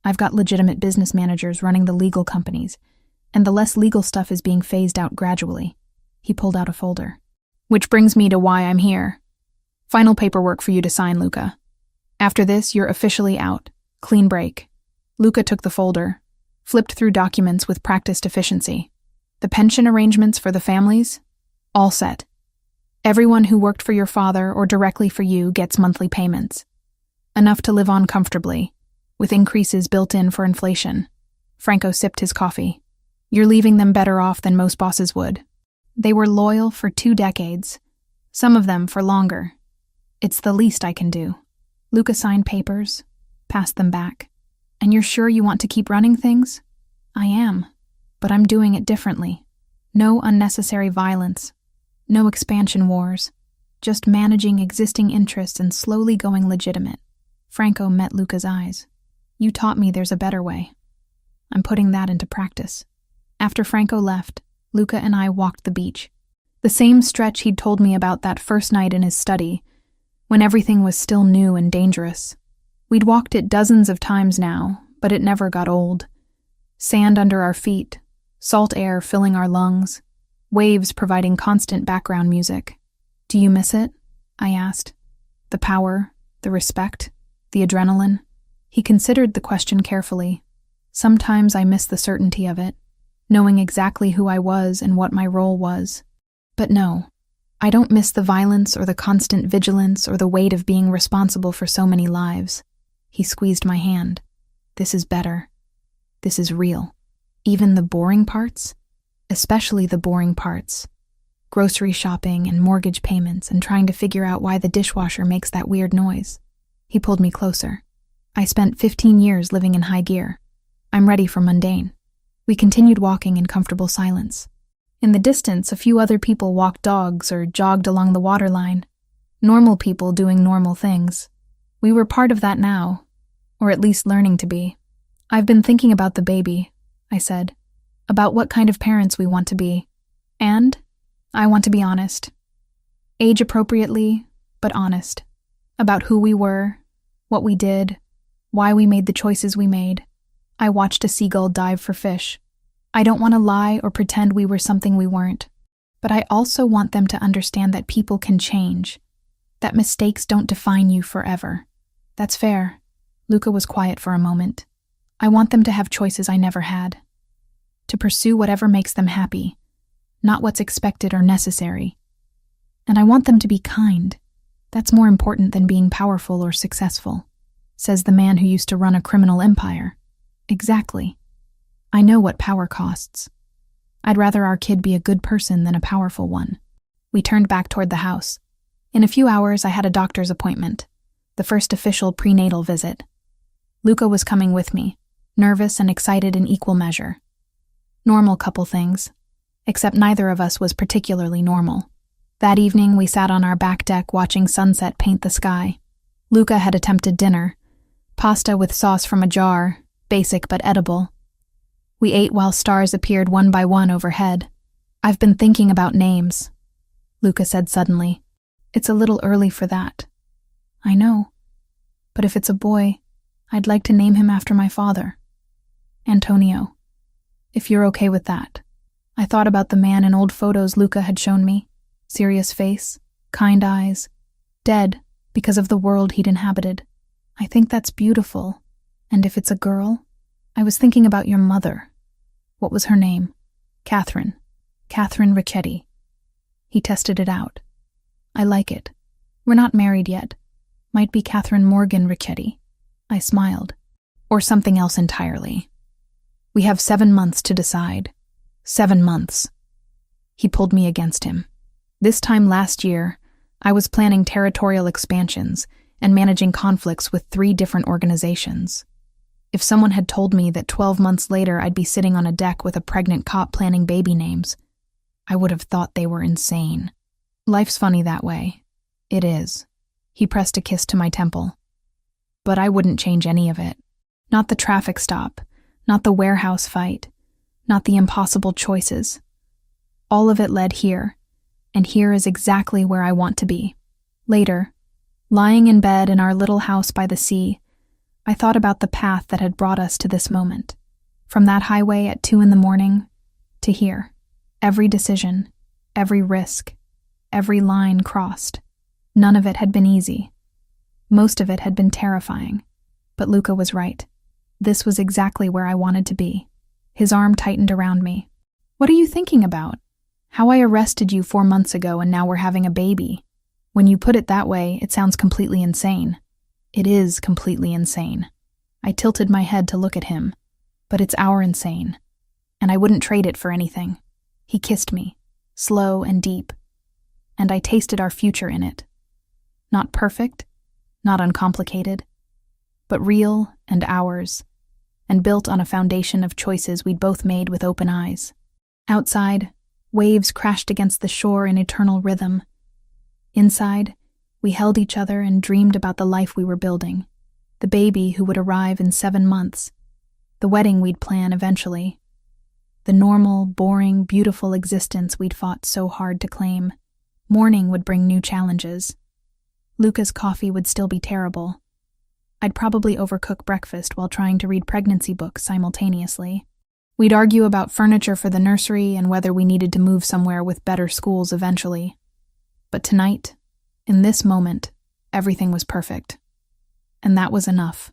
I've got legitimate business managers running the legal companies, and the less legal stuff is being phased out gradually." He pulled out a folder. "Which brings me to why I'm here. Final paperwork for you to sign, Luca. After this, you're officially out. Clean break." Luca took the folder, flipped through documents with practiced efficiency. "The pension arrangements for the families? All set. Everyone who worked for your father or directly for you gets monthly payments. Enough to live on comfortably, with increases built in for inflation. Franco sipped his coffee. You're leaving them better off than most bosses would. They were loyal for 2 decades, some of them for longer. It's the least I can do. Luca signed papers, passed them back. And you're sure you want to keep running things? I am, but I'm doing it differently. No unnecessary violence. No expansion wars, just managing existing interests and slowly going legitimate. Franco met Luca's eyes. You taught me there's a better way. I'm putting that into practice. After Franco left, Luca and I walked the beach. The same stretch he'd told me about that first night in his study, when everything was still new and dangerous. We'd walked it dozens of times now, but it never got old. Sand under our feet, salt air filling our lungs, waves providing constant background music. Do you miss it? I asked. The power, the respect, the adrenaline. He considered the question carefully. Sometimes I miss the certainty of it, knowing exactly who I was and what my role was. But no, I don't miss the violence or the constant vigilance or the weight of being responsible for so many lives. He squeezed my hand. This is better. This is real. Even the boring parts? Especially the boring parts. Grocery shopping and mortgage payments and trying to figure out why the dishwasher makes that weird noise. He pulled me closer. I spent 15 years living in high gear. I'm ready for mundane. We continued walking in comfortable silence. In the distance, a few other people walked dogs or jogged along the waterline. Normal people doing normal things. We were part of that now, or at least learning to be. I've been thinking about the baby, I said. About what kind of parents we want to be. And I want to be honest. Age appropriately, but honest. About who we were, what we did, why we made the choices we made. I watched a seagull dive for fish. I don't want to lie or pretend we were something we weren't. But I also want them to understand that people can change. That mistakes don't define you forever. That's fair. Luca was quiet for a moment. I want them to have choices I never had. To pursue whatever makes them happy, not what's expected or necessary. And I want them to be kind. That's more important than being powerful or successful, says the man who used to run a criminal empire. Exactly. I know what power costs. I'd rather our kid be a good person than a powerful one. We turned back toward the house. In a few hours, I had a doctor's appointment, the first official prenatal visit. Luca was coming with me, nervous and excited in equal measure. Normal couple things, except neither of us was particularly normal. That evening, we sat on our back deck watching sunset paint the sky. Luca had attempted dinner, pasta with sauce from a jar, basic but edible. We ate while stars appeared one by one overhead. I've been thinking about names, Luca said suddenly. It's a little early for that. I know, but if it's a boy, I'd like to name him after my father. Antonio. If you're okay with that. I thought about the man in old photos Luca had shown me. Serious face, kind eyes, dead because of the world he'd inhabited. I think that's beautiful. And if it's a girl, I was thinking about your mother. What was her name? Catherine. Catherine Ricchetti. He tested it out. I like it. We're not married yet. Might be Catherine Morgan Ricchetti. I smiled. Or something else entirely. We have 7 months to decide. 7 months. He pulled me against him. This time last year, I was planning territorial expansions and managing conflicts with 3 different organizations. If someone had told me that 12 months later I'd be sitting on a deck with a pregnant cop planning baby names, I would have thought they were insane. Life's funny that way. It is. He pressed a kiss to my temple. But I wouldn't change any of it. Not the traffic stop. Not the warehouse fight, not the impossible choices. All of it led here, and here is exactly where I want to be. Later, lying in bed in our little house by the sea, I thought about the path that had brought us to this moment. From that highway at 2 a.m. to here, every decision, every risk, every line crossed. None of it had been easy. Most of it had been terrifying, but Luca was right. This was exactly where I wanted to be. His arm tightened around me. What are you thinking about? How I arrested you 4 months ago and now we're having a baby. When you put it that way, it sounds completely insane. It is completely insane. I tilted my head to look at him, but it's our insane, and I wouldn't trade it for anything. He kissed me, slow and deep, and I tasted our future in it. Not perfect, not uncomplicated, but real and ours, and built on a foundation of choices we'd both made with open eyes. Outside, waves crashed against the shore in eternal rhythm. Inside, we held each other and dreamed about the life we were building, the baby who would arrive in 7 months, the wedding we'd plan eventually, the normal, boring, beautiful existence we'd fought so hard to claim. Morning would bring new challenges. Luca's coffee would still be terrible. I'd probably overcook breakfast while trying to read pregnancy books simultaneously. We'd argue about furniture for the nursery and whether we needed to move somewhere with better schools eventually. But tonight, in this moment, everything was perfect. And that was enough.